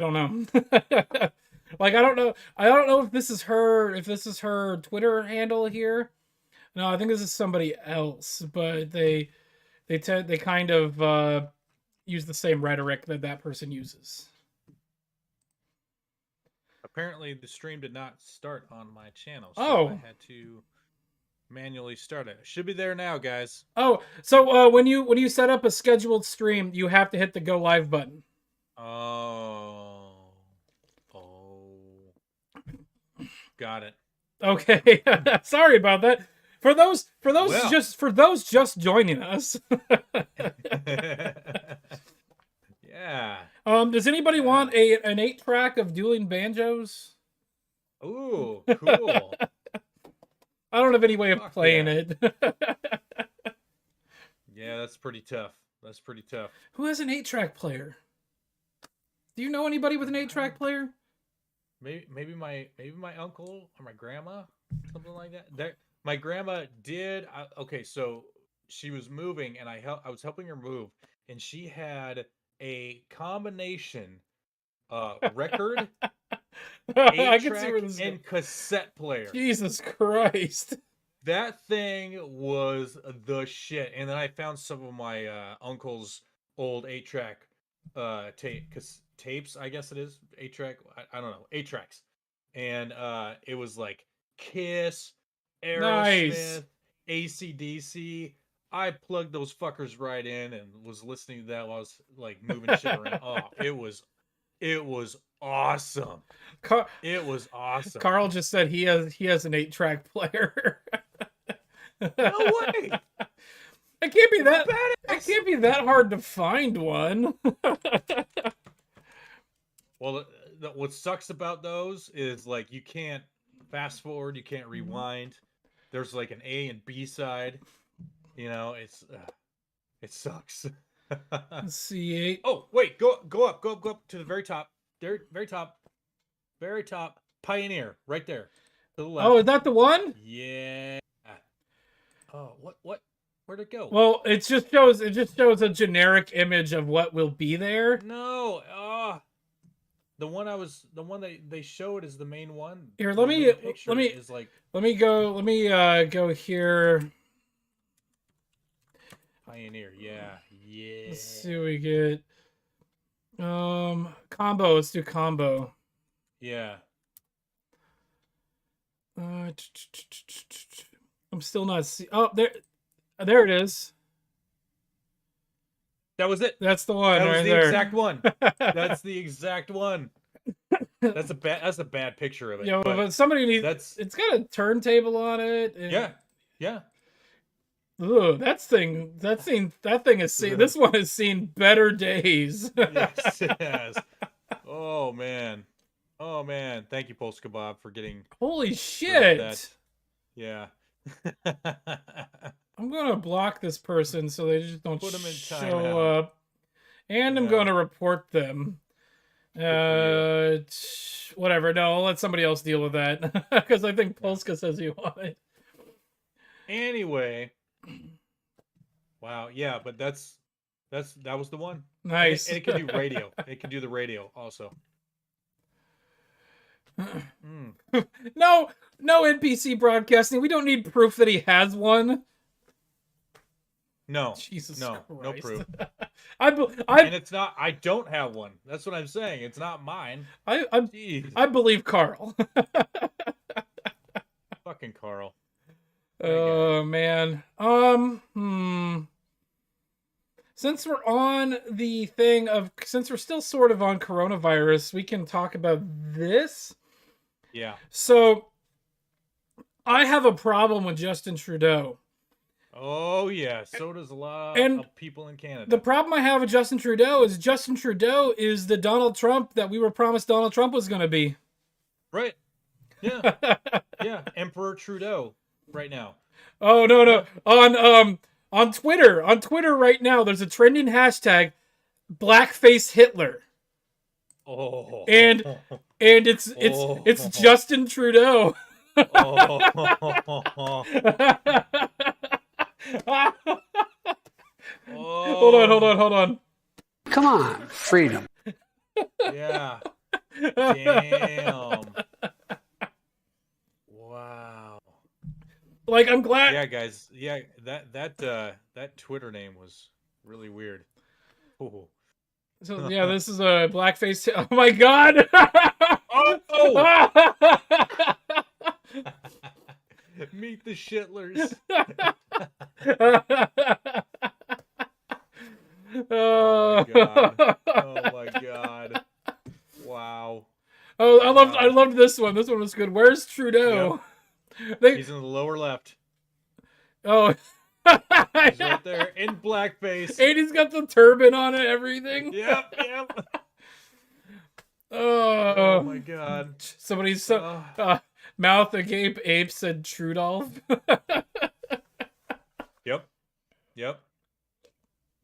don't know. Like I don't know. I don't know if this is her. If this is her Twitter handle here. No, I think this is somebody else. But they kind of use the same rhetoric that that person uses. Apparently, the stream did not start on my channel, so I Oh, had to manually start it. Should be there now, guys. oh. So when you set up a scheduled stream, you have to hit the go live button. Oh, got it. Okay, sorry about that. Well, For those just joining us. yeah, Does anybody yeah. want an 8-track of dueling banjos? Ooh, cool. I don't have any way of Fuck playing yeah. it. Yeah, that's pretty tough. That's pretty tough. Who has an 8-track player? Do you know anybody with an 8-track player? Maybe my uncle or my grandma, something like that. My grandma did. Okay, so she was moving, and I was helping her move, and she had a combination record, I eight can see where track, this is going. and cassette player. Jesus Christ. That thing was the shit. And then I found some of my uncle's old 8-track tapes, I guess it is. 8-track, I don't know, 8-tracks. And it was like Kiss, Nice. Aerosmith, AC/DC. I plugged those fuckers right in and was listening to that while I was like moving shit around. Oh, it was awesome. Car- It was awesome. Carl just said he has an 8-track player. No way. It can't be that. It Badass. can't be that hard to find one. Well, what sucks about those is like you can't fast forward, you can't rewind. There's like an A and B side. You know, it sucks. C8. Oh wait, go up to the very top, very top. Pioneer, right there, to the left. Oh, is that the one? Yeah. Oh, what? Where'd it go? Well, it just shows a generic image of what will be there. No. The one they showed is the main one. Here, The main picture let me is like go here. Pioneer. Yeah. Let's see what we get. Combo. Let's do combo. Yeah. I'm still not see. Oh, there it is. That was it. That's the one That was right the there. exact one. That's the exact one. That's a bad picture of it. Yeah, but somebody needs. It's got a turntable on it. Yeah. Yeah. Ooh, that thing has seen. This one has seen better days. Yes, it has. Oh man. Thank you, Pulse Kebab, for getting. Holy shit! That. Yeah. I'm gonna block this person so they just don't show up, and I'm gonna report them. Whatever. No, I'll let somebody else deal with that because I think Polska says he wanted. Anyway. Wow. Yeah, but that was the one. Nice. And it can do radio. It can do the radio also. No NPC broadcasting. We don't need proof that he has one. No. Jesus Christ. No proof. And it's not. I don't have one. That's what I'm saying. It's not mine. I believe Carl. Fucking Carl. Oh man. Since we're still sort of on coronavirus, we can talk about this. Yeah. So I have a problem with Justin Trudeau. Oh yeah, so does a lot of people in Canada. The problem I have with Justin Trudeau is the Donald Trump that we were promised Donald Trump was going to be. Right. Yeah. Yeah, Emperor Trudeau right now. Oh no. On Twitter right now there's a trending hashtag blackface Hitler. Oh. And it's Justin Trudeau. Hold on. Come on, freedom. Yeah. Damn. Wow. Like, I'm glad. Yeah, guys. Yeah, that Twitter name was really weird. Ooh. So yeah, this is a blackface. Oh my god! Oh! Meet the Shitlers. Oh my god. Oh my god. Wow. Oh, I Wow. loved this one. This one was good. Where's Yep. Trudeau? They He's in the lower left. oh. He's right there in blackface. And he's got the turban on and everything. Yep, yep. Oh, Oh my god. somebody's mouth agape ape said Trudolph. Yep. Yep.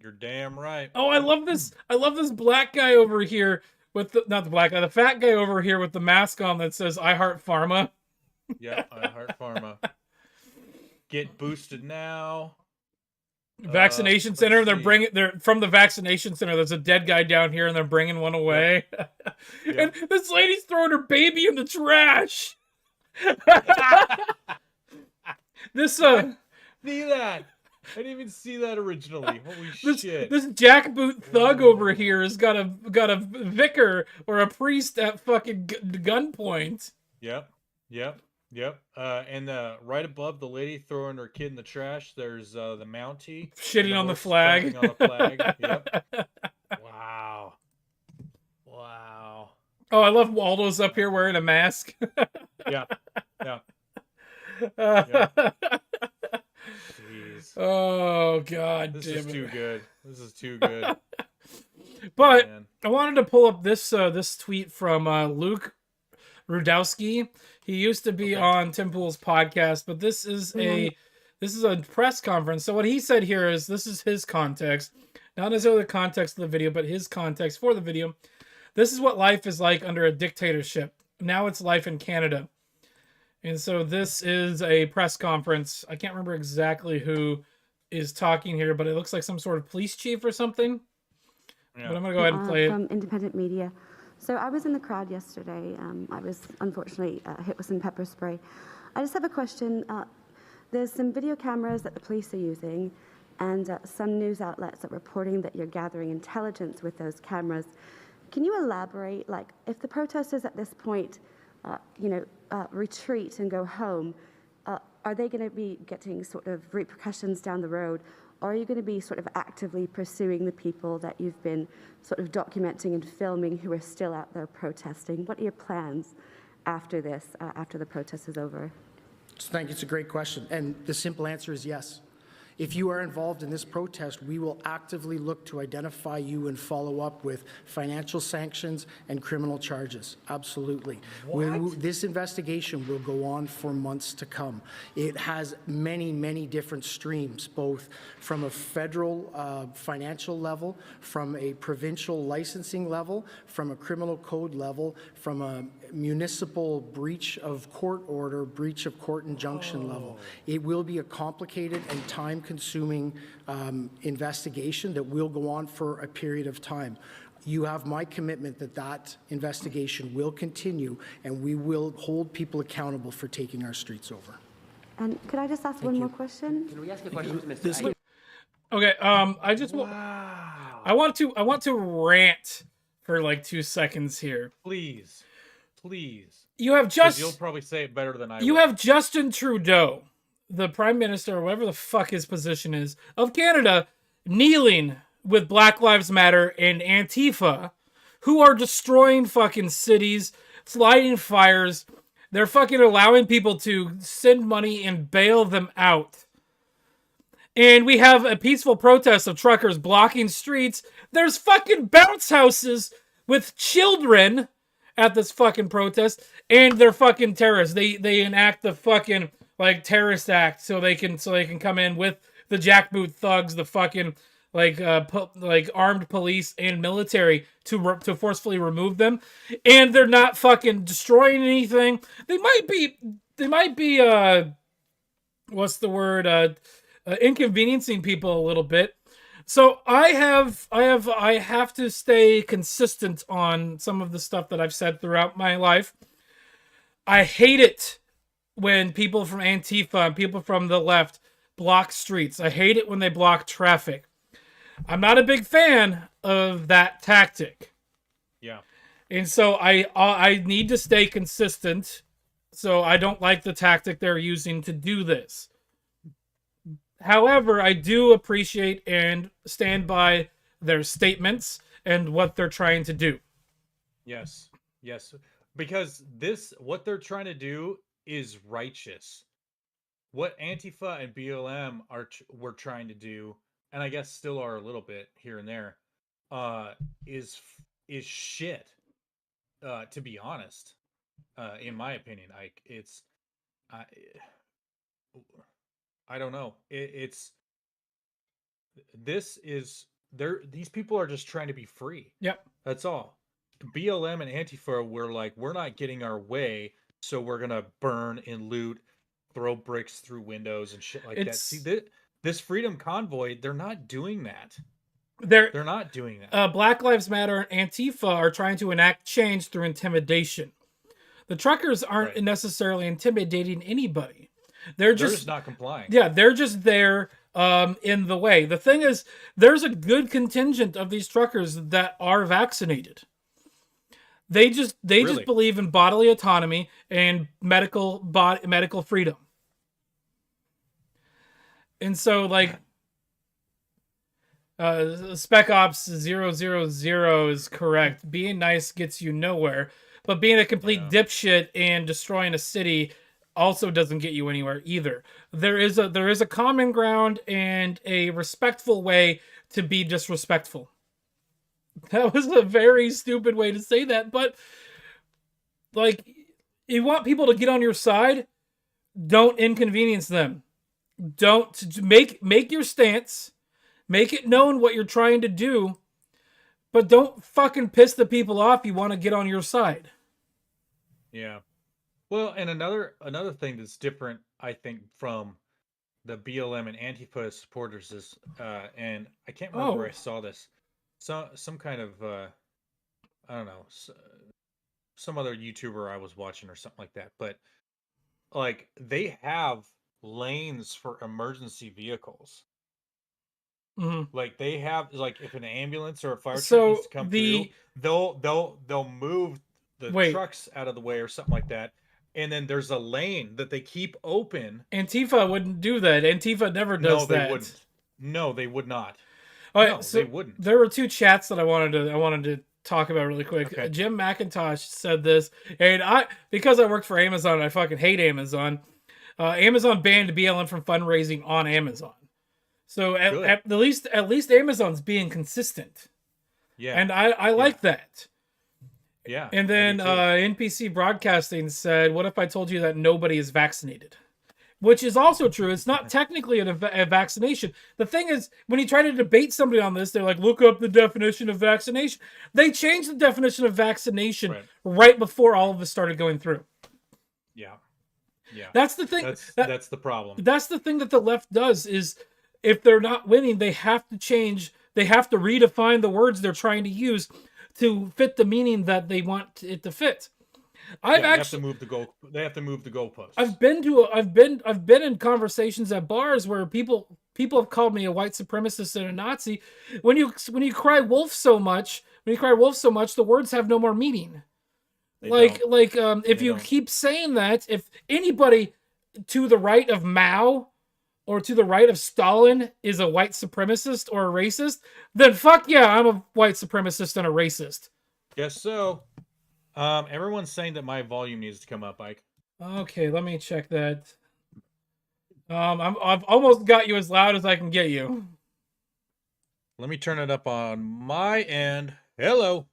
You're damn right. Oh, I love this. I love this black guy over here with the not the black guy, the fat guy over here with the mask on that says "I heart pharma." Yep, I heart pharma. Get boosted now. Vaccination Let's center. see. They're from the vaccination center. There's a dead guy down here, and they're bringing one away. Yep. And this lady's throwing her baby in the trash. This See that? I didn't even see that originally. Holy shit. this jackboot thug Whoa. over here has got a vicar or a priest at fucking gunpoint. Yep. Yep. Yep. And right above the lady throwing her kid in the trash, there's the Mountie Shitting on the horse flag. stomping on the flag. Yep. Wow. Wow. Oh, I love Waldo's up here wearing a mask. Yeah. Yeah. Jeez. Oh god, This damn is it. too good. This is too good. But Man. I wanted to pull up this this tweet from Luke Rudowski. He used to be on Tim Pool's podcast, but this is a press conference. So what he said here is this is his context, not necessarily the context of the video, but his context for the video. This is what life is like under a dictatorship. Now it's life in Canada. And so this is a press conference. I can't remember exactly who is talking here, but it looks like some sort of police chief or something. Yeah. But I'm going to go ahead and play it. From independent media. So I was in the crowd yesterday. I was unfortunately hit with some pepper spray. I just have a question. There's some video cameras that the police are using and some news outlets are reporting that you're gathering intelligence with those cameras. Can you elaborate, like, if the protesters at this point, retreat and go home, are they going to be getting sort of repercussions down the road? Or are you going to be sort of actively pursuing the people that you've been sort of documenting and filming who are still out there protesting? What are your plans after this, after the protest is over? Thank you. It's a great question. And the simple answer is yes. If you are involved in this protest, we will actively look to identify you and follow up with financial sanctions and criminal charges. Absolutely. This investigation will go on for months to come. It has many, many different streams, both from a federal financial level, from a provincial licensing level, from a criminal code level, from a municipal breach of court order, breach of court injunction level. It will be a complicated and time-consuming investigation that will go on for a period of time. You have my commitment that that investigation will continue and we will hold people accountable for taking our streets over. And could I just ask one more question? Can we ask a question to Mr. Okay, I just Wow. I want to rant for like 2 seconds here. Please. Please. You have 'Cause you'll probably say it better than I will. You have Justin Trudeau, the Prime Minister, or whatever the fuck his position is, of Canada, kneeling with Black Lives Matter and Antifa, who are destroying fucking cities, lighting fires. They're fucking allowing people to send money and bail them out. And we have a peaceful protest of truckers blocking streets. There's fucking bounce houses with children at this fucking protest, and they're fucking terrorists. They enact the fucking like terrorist act so they can come in with the jackboot thugs, the fucking like armed police and military to forcefully remove them, and they're not fucking destroying anything. They might be what's the word, inconveniencing people a little bit, So I have to stay consistent on some of the stuff that I've said throughout my life. I hate it when people from Antifa and people from the left block streets. I hate it when they block traffic. I'm not a big fan of that tactic. Yeah. And so I need to stay consistent. So I don't like the tactic they're using to do this. However, I do appreciate and stand by their statements and what they're trying to do. Yes. Yes. Because what they're trying to do is righteous. What Antifa and BLM were trying to do, and I guess still are a little bit here and there, is shit. To be honest, in my opinion, I I don't know. These people are just trying to be free. Yep. That's all. BLM and Antifa were like, we're not getting our way, so we're gonna burn and loot, throw bricks through windows and shit like that. See, this Freedom Convoy, they're not doing that. They're not doing that. Black Lives Matter and Antifa are trying to enact change through intimidation. The truckers aren't necessarily intimidating anybody. They're just not complying. Yeah, they're just there in the way. The thing is, there's a good contingent of these truckers that are vaccinated. They just believe in bodily autonomy and medical freedom. And so, like, Spec Ops 000 is correct. Being nice gets you nowhere, but being a complete dipshit and destroying a city also doesn't get you anywhere either. There is a common ground and a respectful way to be disrespectful. That was a very stupid way to say that, but like, you want people to get on your side, don't inconvenience them. Don't make your stance, make it known what you're trying to do, but don't fucking piss the people off you want to get on your side. Yeah. Well, and another thing that's different, I think, from the BLM and Antifa supporters is, and I can't remember where I saw this. Some kind of I don't know, some other YouTuber I was watching or something like that. But like, they have lanes for emergency vehicles. Mm-hmm. Like, they have, like, if an ambulance or a fire truck needs to come through, they'll move the trucks out of the way or something like that. And then there's a lane that they keep open. Antifa wouldn't do that. Antifa never does that. Wouldn't. No, they would not. So they wouldn't. There were two chats that I wanted to talk about really quick. Okay. Jim McIntosh said this, and because I work for Amazon, I fucking hate Amazon. Amazon banned BLM from fundraising on Amazon. So at least Amazon's being consistent. Yeah. And I like that. Yeah. And then NPC Broadcasting said, "What if I told you that nobody is vaccinated?" Which is also true. It's not technically a vaccination. The thing is, when you try to debate somebody on this, they're like, look up the definition of vaccination. They changed the definition of vaccination right before all of this started going through. Yeah. Yeah. That's the thing. That's the problem. That's the thing that the left does is, if they're not winning, they have to change. They have to redefine the words they're trying to use to fit the meaning that they want it to fit. They have to move the goalposts. I've been in conversations at bars where people have called me a white supremacist and a Nazi. When you cry wolf so much, the words have no more meaning. If you keep saying that, if anybody to the right of Mao or to the right of Stalin is a white supremacist or a racist, then fuck yeah, I'm a white supremacist and a racist. Guess so. Everyone's saying that my volume needs to come up, Ike. Okay, let me check that. I've almost got you as loud as I can get you. Let me turn it up on my end. Hello.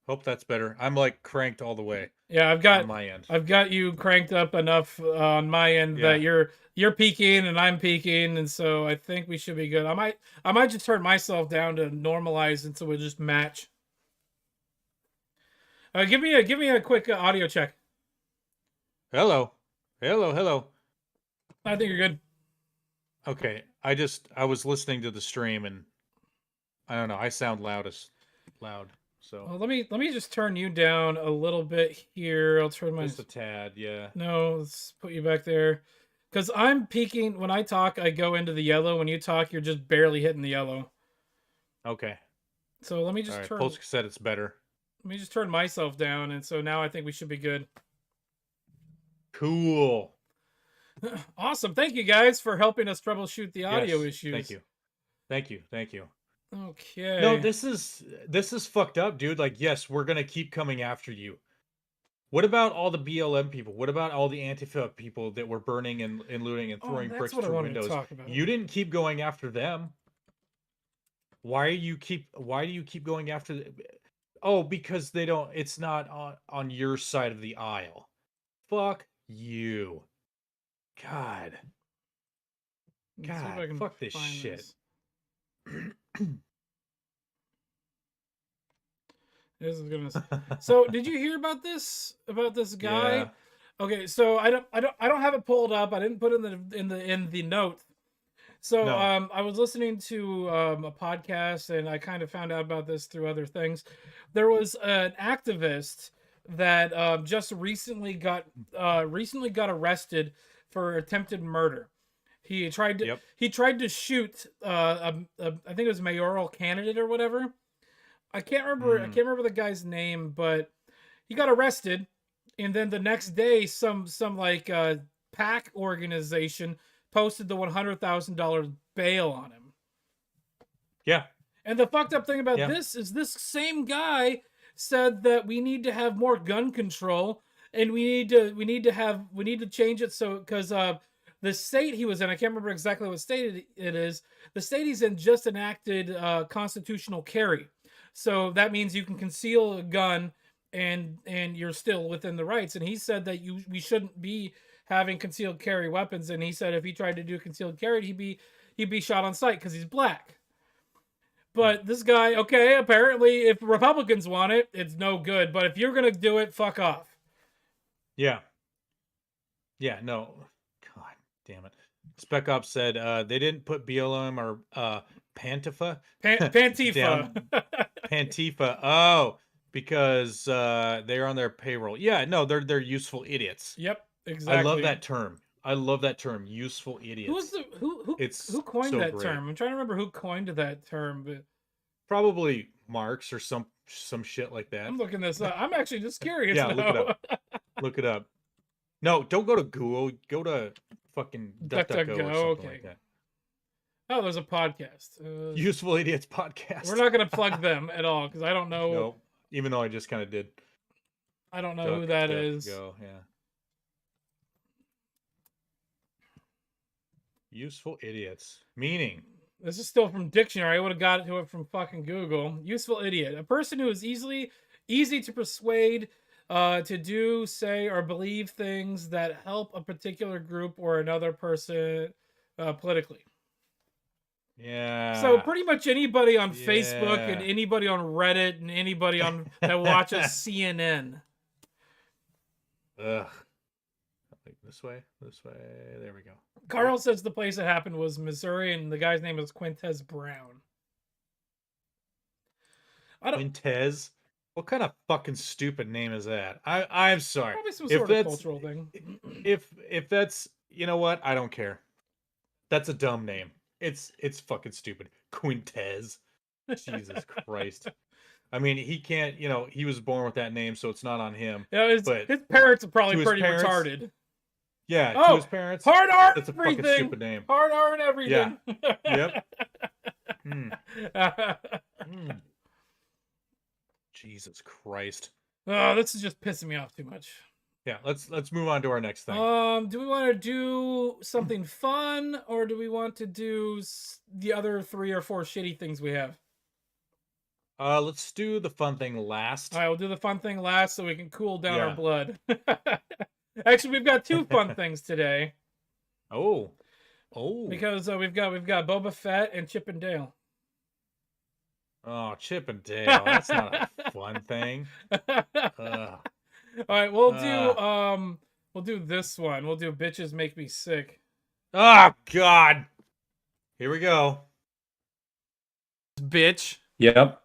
Hope that's better. I'm like cranked all the way. Yeah, I've got on my end. I've got you cranked up enough on my end that you're peaking and I'm peaking, and so I think we should be good. I might just turn myself down to normalize, and so we'll just match. Give me a quick audio check. Hello. I think you're good. Okay. I was listening to the stream and I don't know. I sound loud. So Well, let me just turn you down a little bit here. I'll turn my just a tad, yeah. no. Let's put you back there, because I'm peaking when I talk. I go into the yellow. When you talk, you're just barely hitting the yellow. Okay. So let me All just right. turn. Polska said it's better. Let me just turn myself down, and so now I think we should be good. Cool. Awesome. Thank you guys for helping us troubleshoot the audio Yes, issues. Thank you. Thank you. Thank you. Okay. No, this is fucked up, dude. Like, yes, we're gonna keep coming after you. What about all the BLM people? What about all the Antifa people that were burning and looting and Oh, throwing that's bricks what I through wanted to windows? talk about. You didn't keep going after them. Why do you keep going after Oh, because they don't it's not on your side of the aisle. Fuck you. God. Let's see if I God, can fuck this find shit. This is gonna. So, did you hear about this? About this guy? Yeah. Okay, so I don't have it pulled up. I didn't put it in the note. So, No. I was listening to a podcast, and I kind of found out about this through other things. There was an activist that just recently got arrested for attempted murder. He tried to Yep. shoot I think it was a mayoral candidate or whatever. I can't remember the guy's name, but he got arrested, and then the next day, some like PAC organization posted the $100,000 bail on him. Yeah. And the fucked up thing about Yeah. this is this same guy said that we need to have more gun control, and we need to change it so because the state he was in, I can't remember exactly what state it is. The state he's in just enacted constitutional carry. So that means you can conceal a gun and you're still within the rights. And he said that we shouldn't be having concealed carry weapons. And he said if he tried to do concealed carry, he'd be shot on sight because he's black. But this guy, okay, apparently if Republicans want it, it's no good. But if you're gonna do it, fuck off. Yeah. Yeah, no. God damn it. Spec Ops said they didn't put BLM or Pantifa Pantifa. down. Pantifa. Oh, because they're on their payroll. Yeah, no, they're useful idiots. Yep, exactly. I love that term. I love that term, useful idiots. Who was the It's who coined so that great. term? I'm trying to remember who coined that term, but Probably Marx or some shit like that. I'm looking this up. I'm actually just curious. Yeah, now. look it up. Look it up. No, don't go to Google. Go to fucking DuckDuckGo or something okay. like that. Oh, there's a podcast. Useful Idiots podcast. We're not gonna plug them at all because I don't know. No, even though I just kind of did. I don't know who that is. Go, yeah. Useful idiots. Meaning. This is still from dictionary. I would have got it to it from fucking Google. Useful idiot. A person who is easy to persuade to do, say, or believe things that help a particular group or another person politically. Yeah. So pretty much anybody on Facebook Yeah. and anybody on Reddit and anybody on that watches CNN. Ugh. Like this way. There we go. Carl says the place it happened was Missouri, and the guy's name is Quintez Brown. Quintez? What kind of fucking stupid name is that? I'm sorry. Probably some If sort of that's- cultural thing. If that's, you know what? I don't care. That's a dumb name. It's fucking stupid. Quintez. Jesus Christ. I mean, he can't, he was born with that name, so it's not on him. Yeah, his But parents are probably to his pretty parents- retarded. Yeah, Oh, to his parents. Hard R That's a everything. fucking stupid name. Hard R and everything. Yep. Mm. Jesus Christ. Oh, this is just pissing me off too much. Yeah, let's move on to our next thing. Do we want to do something fun, or do we want to do the other 3 or 4 shitty things we have? Let's do the fun thing last. All right, we'll do the fun thing last so we can cool down Yeah. our blood. Actually, we've got 2 fun things today Oh. because we've got Boba Fett and Chip and Dale. Oh, Chip and Dale. That's not a fun thing. All right, we'll do this one. We'll do Bitches Make Me Sick. Oh, God. Here we go. bitch. Yep.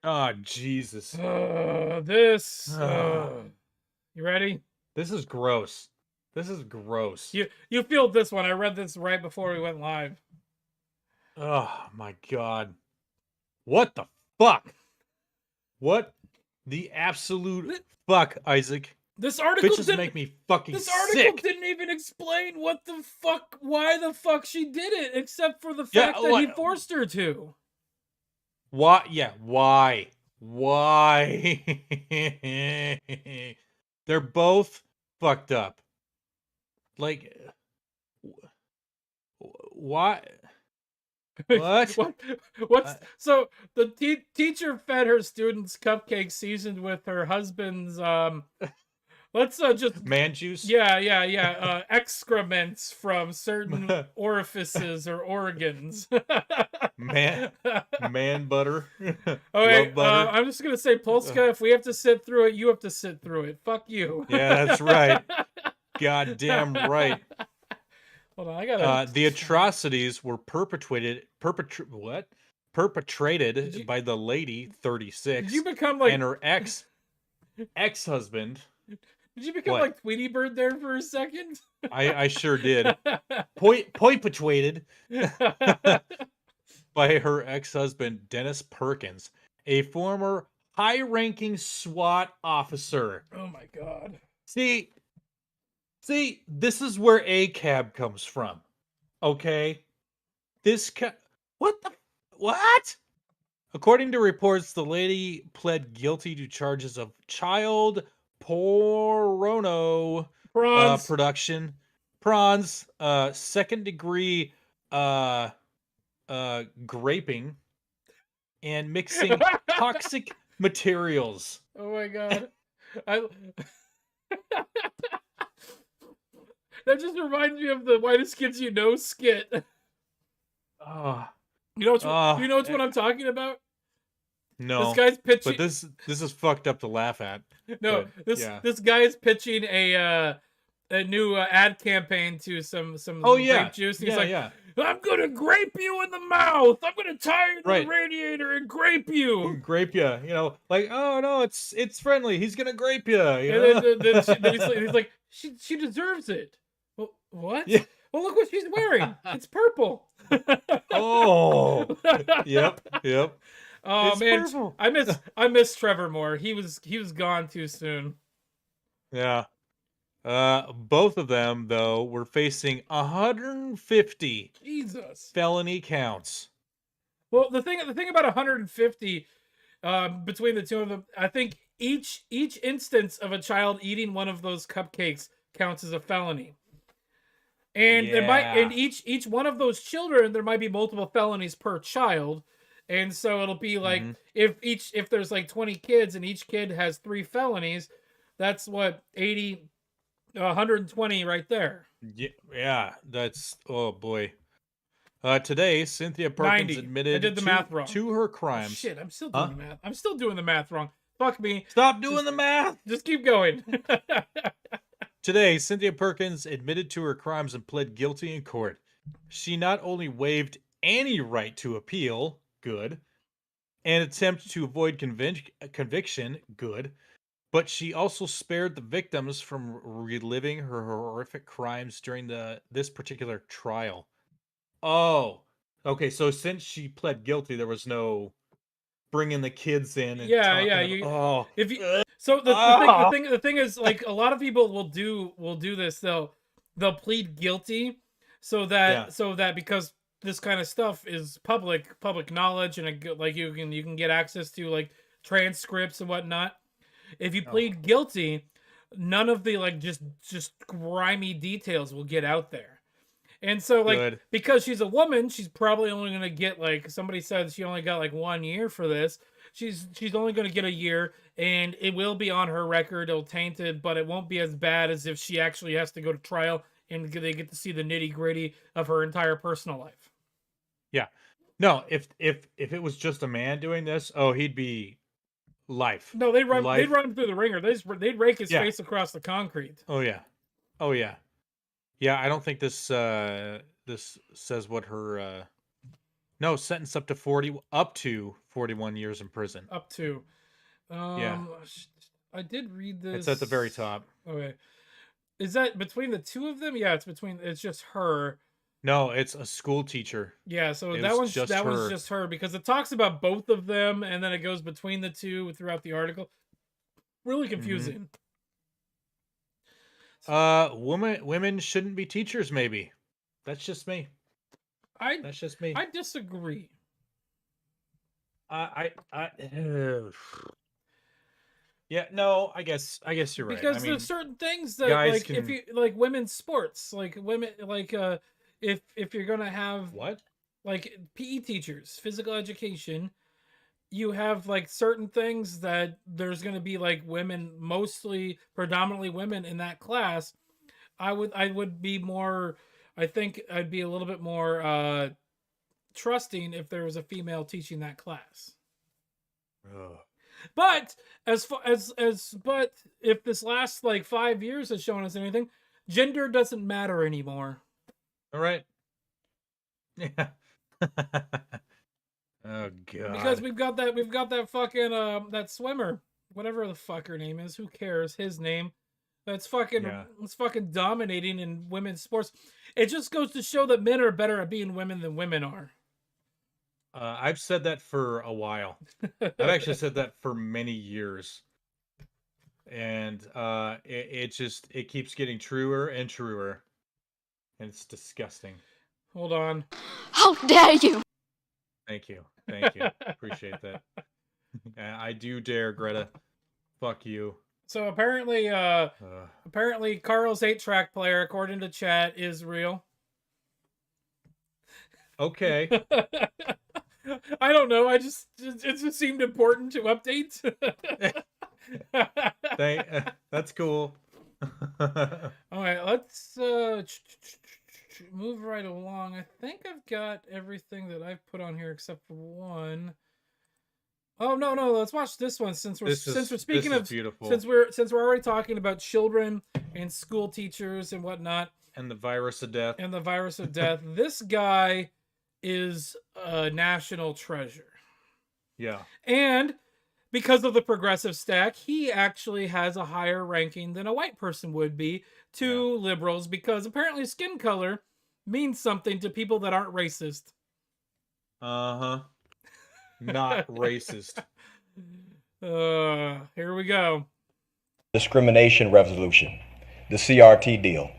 Oh, Jesus. This. You ready? This is gross. This is gross. You feel this one. I read this right before we went live. Oh, my God. What the fuck? What the absolute fuck, Isaac? This article Bitches didn't, make me fucking this article sick. didn't even explain why the fuck she did it, except for the fact that he forced her to. Why? Yeah, why? Why? They're both fucked up. Like, why? What? What's so the teacher fed her students cupcakes seasoned with her husband's let's just Man juice? yeah excrements from certain orifices or organs. Man butter. Okay, Love butter. I'm just gonna say, Polska, if we have to sit through it, you have to sit through it. Fuck you. Yeah, that's right. Goddamn right. Hold on, I gotta. The atrocities were perpetrated by the lady, 36, Did you become like? and her ex-husband. Did you become What? like Tweety Bird there for a second? I sure did. Perpetrated by her ex-husband, Dennis Perkins, a former high-ranking SWAT officer. Oh my god. See, this is where ACAB comes from. Okay? What? According to reports, the lady pled guilty to charges of child porno Prawns. production, prawns, second degree graping, and mixing toxic materials. Oh my god. That just reminds me of the Whitest Kids You Know skit. Oh, You know what I'm talking about? no. This guy's pitching. But this is fucked up to laugh at. No, but, yeah. this guy is pitching a new ad campaign to some Oh yeah, grape juice. And he's yeah, like, yeah. I'm gonna grape you in the mouth. I'm gonna tie you to Right. the radiator and grape you. Grape you, like, oh no, it's friendly. He's gonna grape you. And then he's like, she deserves it. Well, what? Yeah. Well, look what she's wearing. It's purple. Oh, yep. Oh It's man, purple. I miss Trevor Moore. He was gone too soon. Yeah. Both of them though were facing 150 Jesus. felony counts. Well, the thing about 150 between the two of them, I think each instance of a child eating one of those cupcakes counts as a felony. And there might, and each one of those children, there might be multiple felonies per child. And so it'll be like if there's like 20 kids and each kid has 3 felonies, that's what 80 120 right there. Yeah, that's, oh boy. Today, Cynthia Perkins 90. admitted I did the math wrong. to her Oh, crimes. shit, I'm still doing the math. I'm still doing the math wrong. Fuck me. Stop doing the math. Just keep going. Today, Cynthia Perkins admitted to her crimes and pled guilty in court. She not only waived any right to appeal, good, and attempt to avoid conviction, good, but she also spared the victims from reliving her horrific crimes during this particular trial. Oh, okay. So since she pled guilty, there was no bringing the kids in. And If you, so the thing is, like, a lot of people will do this. They'll plead guilty so that because this kind of stuff is public knowledge, and like you can get access to like transcripts and whatnot. If you plead guilty, none of the like just grimy details will get out there. And so, like, because she's a woman, she's probably only going to get, like, somebody said she only got, like, 1 year for this. She's only going to get a year, and it will be on her record. It'll taint it, but it won't be as bad as if she actually has to go to trial and they get to see the nitty-gritty of her entire personal life. Yeah. No, if it was just a man doing this, he'd be life. No, they'd run him through the ringer. They'd rake his face across the concrete. Oh, yeah. Yeah, I don't think this says what her No, sentence up to 41 years in prison. Up to. sh- I did read this. It's at the very top. Okay. Is that between the two of them? Yeah, it's just her. No, it's a school teacher. Yeah, so It that was one's just that one's her. just her because it talks about both of them and then it goes between the two throughout the article. Really confusing. Women shouldn't be teachers. Maybe that's just me. That's just me. I disagree. Yeah, no, I guess you're right. Because I mean, there's certain things that guys like if can- you like women's sports, like women like if you're gonna have what? like PE teachers, physical education, you have like certain things that there's going to be like women, mostly predominantly women in that class. I would be more, I think I'd be a little bit more trusting if there was a female teaching that class. Ugh. But as far as but if this last like 5 years has shown us anything, gender doesn't matter anymore. All right. Yeah. Oh god. Because we've got that fucking that swimmer, whatever the fuck her name is, who cares? His name. That's fucking Yeah. it's fucking dominating in women's sports. It just goes to show that men are better at being women than women are. I've said that for a while. I've actually said that for many years. And it keeps getting truer and truer. And it's disgusting. Hold on. How dare you! Thank you. Thank you. Appreciate that. I do dare, Greta. Fuck you. So apparently Carl's 8-track player, according to chat, is real. Okay. I don't know. It just seemed important to update. That's cool. All right, let's move right along. I think I've got everything that I've put on here except for one. Oh no, let's watch this one since we're speaking of beautiful. since we're already talking about children and school teachers and whatnot And the virus of death. and the virus of death. This guy is a national treasure. Yeah. And because of the progressive stack, he actually has a higher ranking than a white person would be to liberals because apparently skin color means something to people that aren't racist. Uh-huh. Not racist. Here we go. Discrimination resolution, the CRT deal,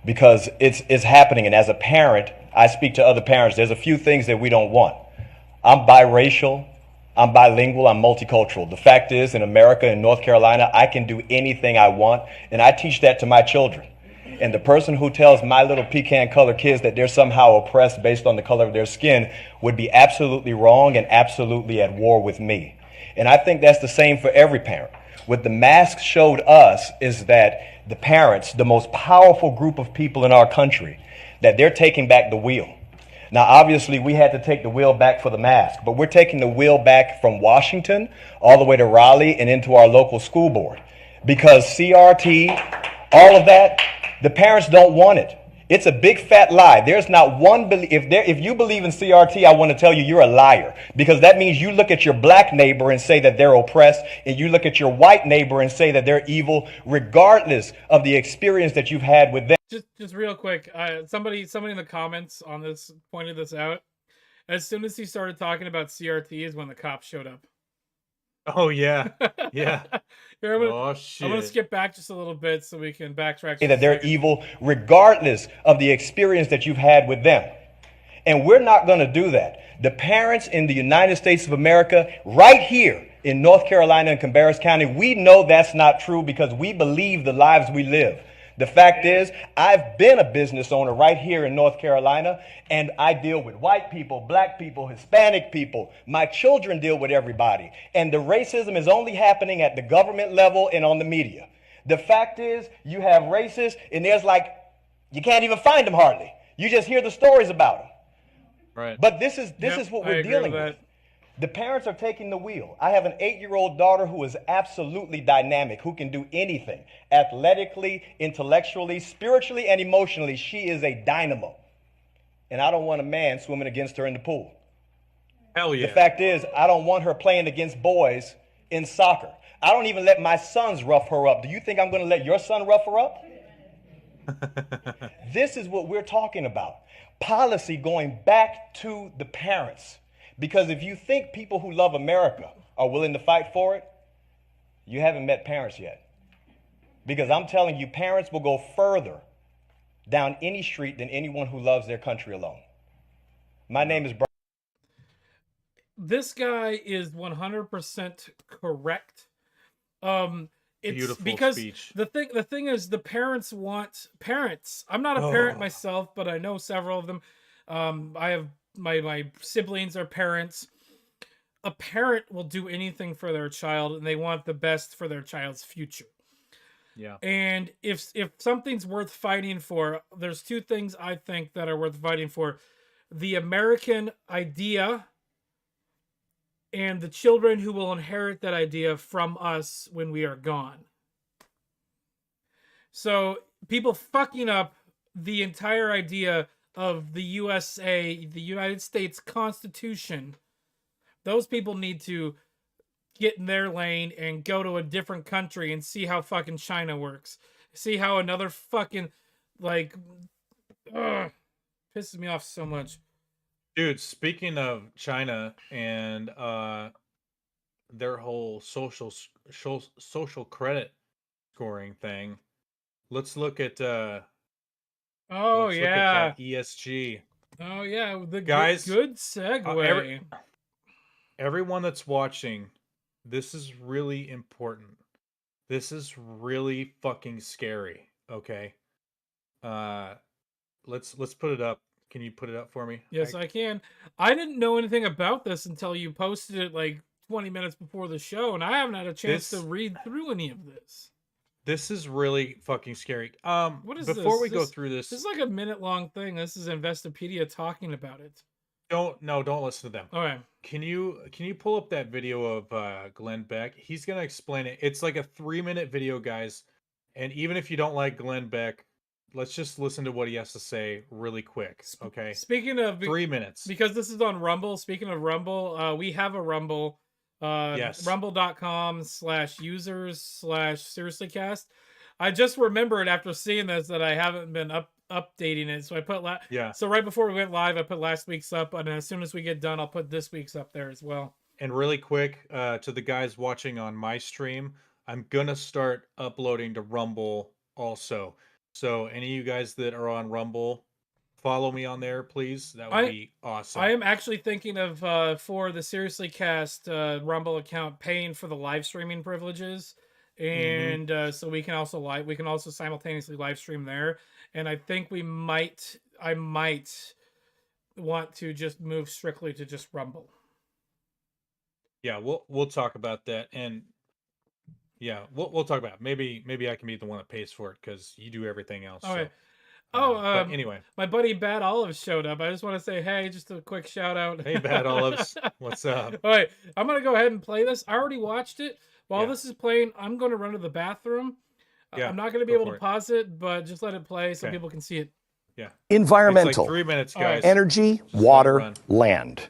because it's happening. And as a parent, I speak to other parents. There's a few things that we don't want. I'm biracial. I'm bilingual. I'm multicultural. The fact is, in America, in North Carolina, I can do anything I want, and I teach that to my children. And the person who tells my little pecan-colored kids that they're somehow oppressed based on the color of their skin would be absolutely wrong and absolutely at war with me. And I think that's the same for every parent. What the mask showed us is that the parents, the most powerful group of people in our country, that they're taking back the wheel. Now, obviously, we had to take the wheel back for the mask, but we're taking the wheel back from Washington all the way to Raleigh and into our local school board. Because CRT, all of that, the parents don't want it. It's a big fat lie. There's not one, if you believe in CRT, I want to tell you you're a liar. Because that means you look at your black neighbor and say that they're oppressed, and you look at your white neighbor and say that they're evil, regardless of the experience that you've had with them. Just real quick, somebody in the comments on this pointed this out. As soon as he started talking about CRT is when the cops showed up. Oh, yeah. Yeah. Here, Oh, shit. I'm gonna skip back just a little bit so we can backtrack. That they're evil, regardless of the experience that you've had with them. And we're not going to do that. The parents in the United States of America, right here in North Carolina and Cabarrus County, we know that's not true because we believe the lives we live. The fact is, I've been a business owner right here in North Carolina, and I deal with white people, black people, Hispanic people. My children deal with everybody. And the racism is only happening at the government level and on the media. The fact is, you have racists, and there's you can't even find them hardly. You just hear the stories about them. Right. But this is what I we're agree dealing with with. that. The parents are taking the wheel. I have an 8-year-old daughter who is absolutely dynamic, who can do anything. Athletically, intellectually, spiritually, and emotionally, she is a dynamo. And I don't want a man swimming against her in the pool. Hell The yeah. fact is, I don't want her playing against boys in soccer. I don't even let my sons rough her up. Do you think I'm going to let your son rough her up? This is what we're talking about. Policy going back to the parents. Because if you think people who love America are willing to fight for it, you haven't met parents yet. Because I'm telling you, parents will go further down any street than anyone who loves their country alone. My name is Brian. This guy is 100% correct. It's Beautiful because speech. the thing is, the parents want parents. I'm not a parent myself, but I know several of them. I have my siblings are parents. A parent will do anything for their child, and they want the best for their child's future. Yeah. And if something's worth fighting for, there's two things I think that are worth fighting for: the American idea and the children who will inherit that idea from us when we are gone. So people fucking up the entire idea of the USA, the United States Constitution, those people need to get in their lane and go to a different country and see how fucking China works. See how another fucking, like, pisses me off so much. Dude, speaking of China and their whole social credit scoring thing, let's look at Oh let's look yeah. at that ESG. Oh yeah, the Guys, good segue. Everyone that's watching, this is really important. This is really fucking scary, okay? Let's put it up. Can you put it up for me? Yes, I can. I didn't know anything about this until you posted it like 20 minutes before the show, and I haven't had a chance to read through any of this. This is really fucking scary. What is before this? we go through this, This is like a minute-long thing. This is Investopedia talking about it. don't listen to them. Okay. Can you pull up that video of Glenn Beck? He's gonna explain it. It's like a 3-minute video, guys. And even if you don't like Glenn Beck, let's just listen to what he has to say really quick. Okay. Speaking of 3 minutes. because this is on Rumble. Speaking of Rumble, we have a Rumble. Yes. Rumble.com/users/seriouslycast. I just remembered after seeing this that I haven't been updating it, so I put So right before we went live, I put last week's up, and as soon as we get done, I'll put this week's up there as well. And really quick, to the guys watching on my stream, I'm gonna start uploading to Rumble also. So any of you guys that are on Rumble, follow me on there, please. That would be awesome. I am actually thinking of for the Seriously Cast Rumble account paying for the live streaming privileges, and so we can also simultaneously live stream there. And I think I might want to just move strictly to just Rumble. Yeah, we'll talk about that, and yeah, we'll talk about it. Maybe I can be the one that pays for it because you do everything else. Okay. But anyway, my buddy Bad Olives showed up. I just want to say, hey, just a quick shout out. Hey, Bad Olives, what's up? All right, I'm gonna go ahead and play this. I already watched it. While this is playing, I'm gonna run to the bathroom. Yeah, I'm not gonna be able to pause it, but just let it play so people can see it. Yeah. Environmental. It's like 3 minutes, guys. Energy, water, land.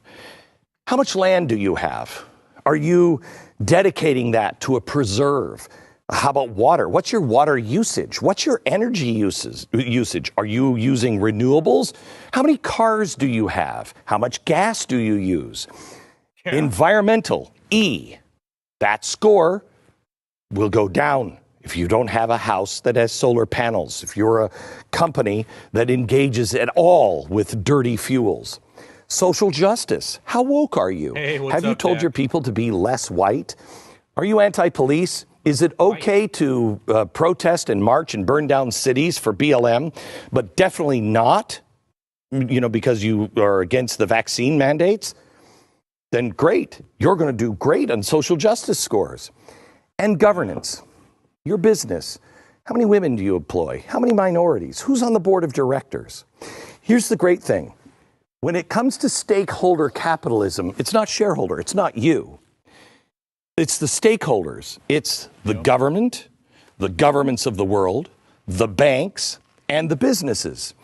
How much land do you have? Are you dedicating that to a preserve? How about water? What's your water usage? What's your energy usage? Are you using renewables? How many cars do you have? How much gas do you use? Yeah. Environmental, E. That score will go down if you don't have a house that has solar panels, if you're a company that engages at all with dirty fuels. Social justice, how woke are you? Hey, what's have you up, told Dak? your people to be less white? Are you anti-police? Is it okay to protest and march and burn down cities for BLM, but definitely not, because you are against the vaccine mandates? Then great. You're going to do great on social justice scores. And governance, your business. How many women do you employ? How many minorities? Who's on the board of directors? Here's the great thing. When it comes to stakeholder capitalism, it's not shareholder, it's not you. It's the stakeholders. It's the government, the governments of the world, the banks, and the businesses.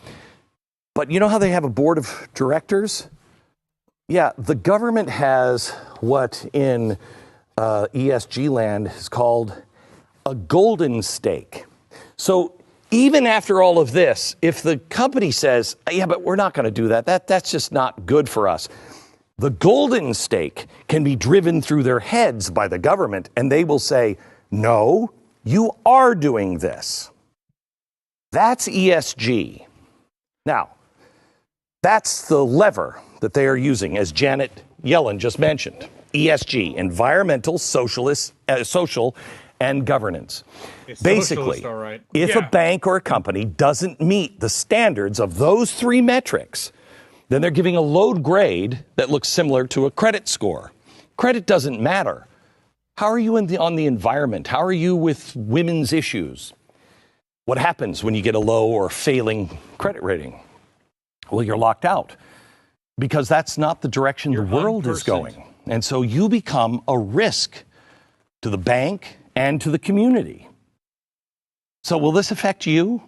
But you know how they have a board of directors? Yeah, the government has what in ESG land is called a golden stake. So even after all of this, if the company says, yeah, but we're not going to do that, that's just not good for us. The golden stake can be driven through their heads by the government, and they will say, no, you are doing this. That's ESG. Now, that's the lever that they are using, as Janet Yellen just mentioned. ESG, environmental, social, and governance. Basically, all right. if a bank or a company doesn't meet the standards of those three metrics, then they're giving a low grade that looks similar to a credit score. Credit doesn't matter. How are you on the environment? How are you with women's issues? What happens when you get a low or failing credit rating? Well, you're locked out because that's not the direction the world is going. And so you become a risk to the bank and to the community. So will this affect you?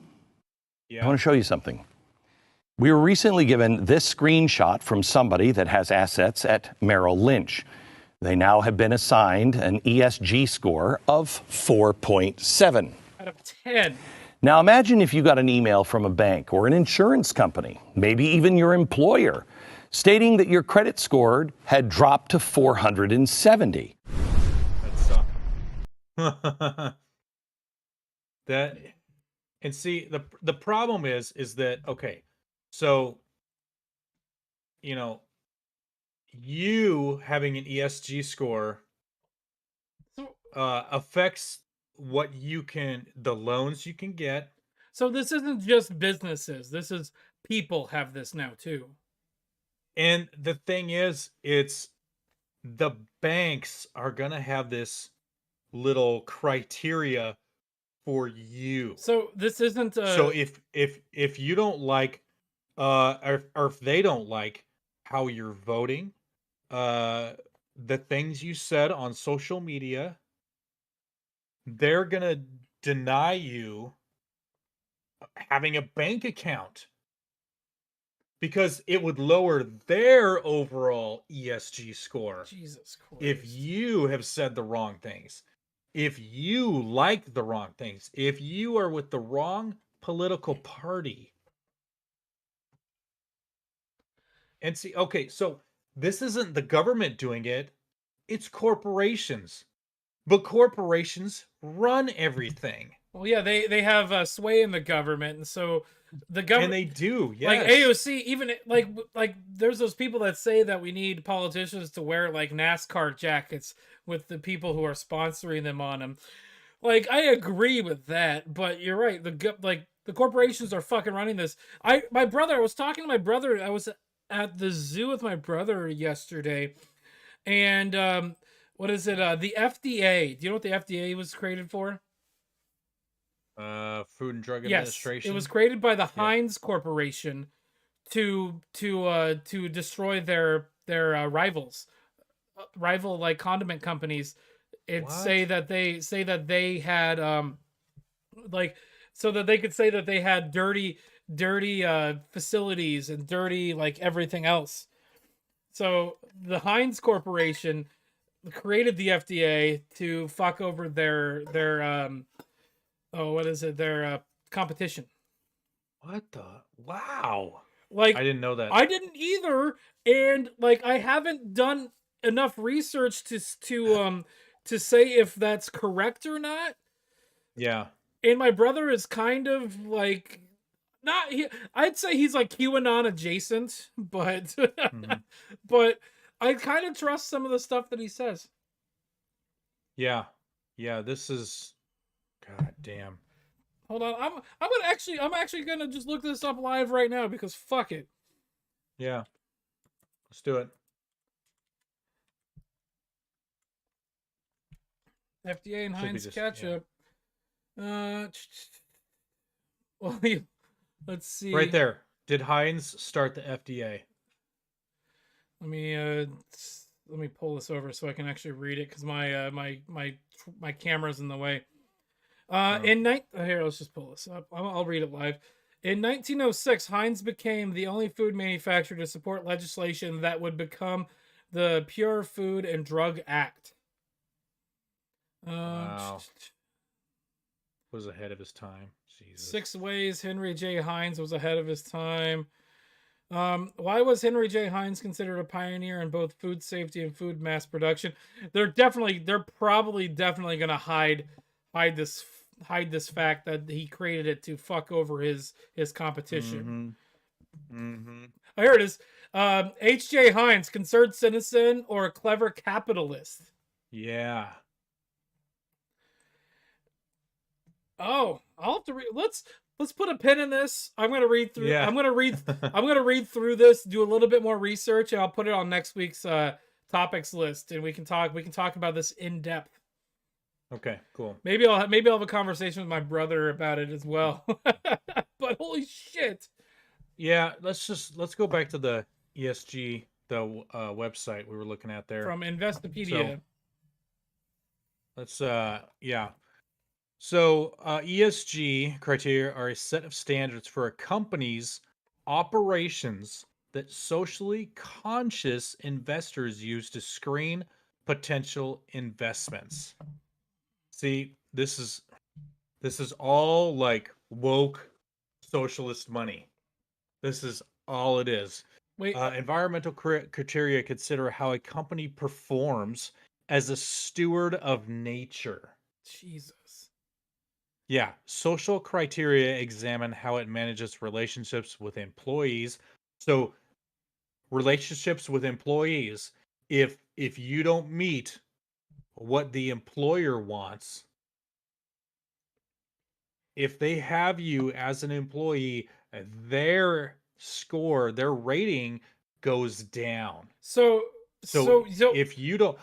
Yeah. I want to show you something. We were recently given this screenshot from somebody that has assets at Merrill Lynch. They now have been assigned an ESG score of 4.7 out of 10. Now imagine if you got an email from a bank or an insurance company, maybe even your employer, stating that your credit score had dropped to 470. That that and see the problem is that okay, so you having an ESG score affects what the loans you can get. So this isn't just businesses. This is people have this now too. And the thing is, it's the banks are gonna have this little criteria for you. So this isn't So if you don't like or if they don't like how you're voting, the things you said on social media, they're gonna deny you having a bank account because it would lower their overall ESG score Jesus Christ. if you have said the wrong things, if you like the wrong things, if you are with the wrong political party. And see, okay, so this isn't the government doing it, it's corporations. But corporations run everything. Well, yeah, they have sway in the government, and so the government, And they do, yes. like AOC, even like there's those people that say that we need politicians to wear like NASCAR jackets with the people who are sponsoring them on them. Like I agree with that, but you're right. The corporations are fucking running this. I was talking to my brother. I was at the zoo with my brother yesterday, and what is it? The FDA. Do you know what the FDA was created for? Food and Drug Yes, Administration. it was created by the Heinz Corporation to destroy their rivals, rival like condiment companies. Say that they had like so that they could say that they had dirty facilities and dirty like everything else. So the Heinz Corporation created the FDA to fuck over their their competition. What the? Wow. Like I didn't know that. I didn't either, and like I haven't done enough research to say if that's correct or not. Yeah. And my brother is kind of like I'd say he's like QAnon adjacent, but but I kind of trust some of the stuff that he says. Yeah. Yeah, this is God damn. Hold on, I'm actually gonna just look this up live right now because fuck it. Yeah. Let's do it. FDA and Should be Heinz just- ketchup. Well, let's see. Right there. Did Heinz start the FDA? Let me pull this over so I can actually read it because my camera's in the way. Here, let's just pull this up. I'll read it live. In 1906, Heinz became the only food manufacturer to support legislation that would become the Pure Food and Drug Act. Wow. Was ahead of his time. Jesus. 6 ways Henry J. Heinz was ahead of his time. Why was Henry J. Heinz considered a pioneer in both food safety and food mass production? They're probably definitely gonna hide this fact that he created it to fuck over his competition. Here it is. H.J. Heinz, concerned citizen or a clever capitalist? Yeah. Oh, I'll have to read. Let's put a pin in this. I'm gonna read through. Yeah. I'm gonna read through this. Do a little bit more research, and I'll put it on next week's topics list, and we can talk about this in depth. Okay, cool. Maybe I'll have a conversation with my brother about it as well. But holy shit! Yeah, let's go back to the ESG, the website we were looking at there. From Investopedia. So ESG criteria are a set of standards for a company's operations that socially conscious investors use to screen potential investments. See, this is all like woke socialist money. This is all it is. Wait, Environmental criteria consider how a company performs as a steward of nature. Jesus. Yeah, social criteria examine how it manages relationships with employees. So, relationships with employees, if you don't meet what the employer wants, if they have you as an employee, their score, their rating goes down. So If you don't,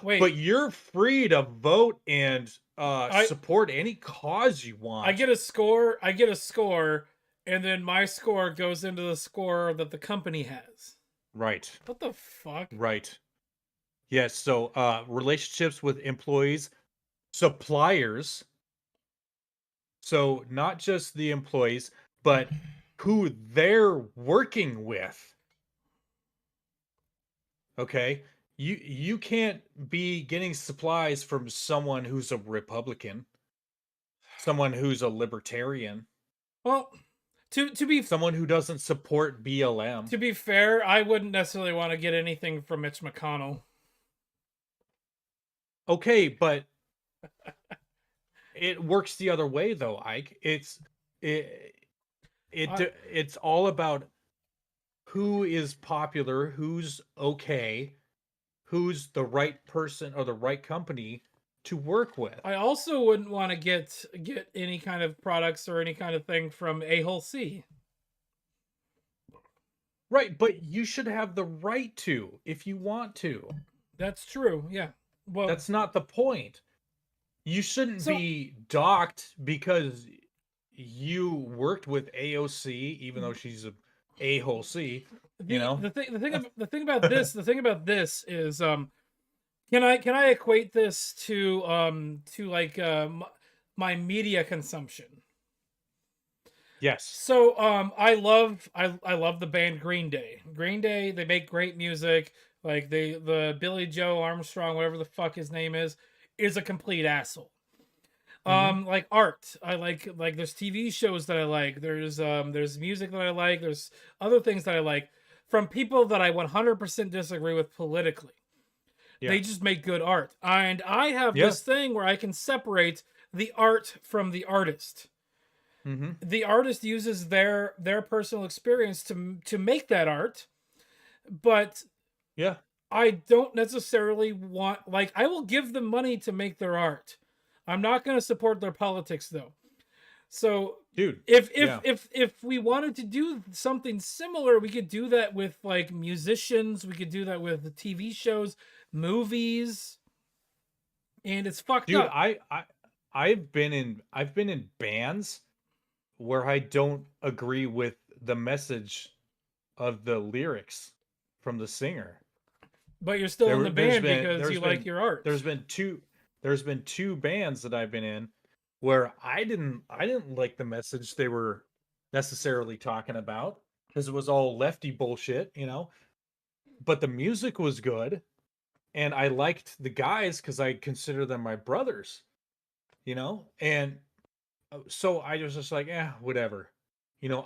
Wait. but you're free to vote and I- support any cause you want. I get a score, and then my score goes into the score that the company has. Right. What the fuck? Right. Yes. So relationships with employees, suppliers. So not just the employees, but who they're working with. Okay. You can't be getting supplies from someone who's a Republican, someone who's a libertarian, Well, to be someone who doesn't support BLM. to be fair, I wouldn't necessarily want to get anything from Mitch McConnell. Okay, but it works the other way though, Ike. It's all about who is popular, who's okay, who's the right person or the right company to work with. I also wouldn't want to get any kind of products or any kind of thing from A-Hole C. Right, but you should have the right to if you want to. That's true. Yeah. Well, That's not the point. You shouldn't So- be docked because you worked with AOC, even though she's a-hole C. the, you know? the thing about this is can I equate this to like my media consumption? Yes. So I love the band Green Day. Green Day, they make great music. Like the Billy Joe Armstrong, whatever the fuck his name is a complete asshole. Like art, I like there's TV shows that I like. There's music that I like. There's other things that I like from people that I 100% disagree with politically. Yeah. They just make good art, and I have Yeah. this thing where I can separate the art from the artist. Mm-hmm. The artist uses their personal experience to make that art, but Yeah. I don't necessarily want, like, I will give them money to make their art. I'm not going to support their politics though. So Dude. if we wanted to do something similar, we could do that with like musicians, we could do that with the TV shows, movies, and it's fucked Dude, up. I've been in bands where I don't agree with the message of the lyrics from the singer. But you're still in the There's band been- because there's you been- like your art. There's been two bands that I've been in where I didn't like the message they were necessarily talking about because it was all lefty bullshit, but the music was good and I liked the guys because I consider them my brothers, and so I was just like, whatever.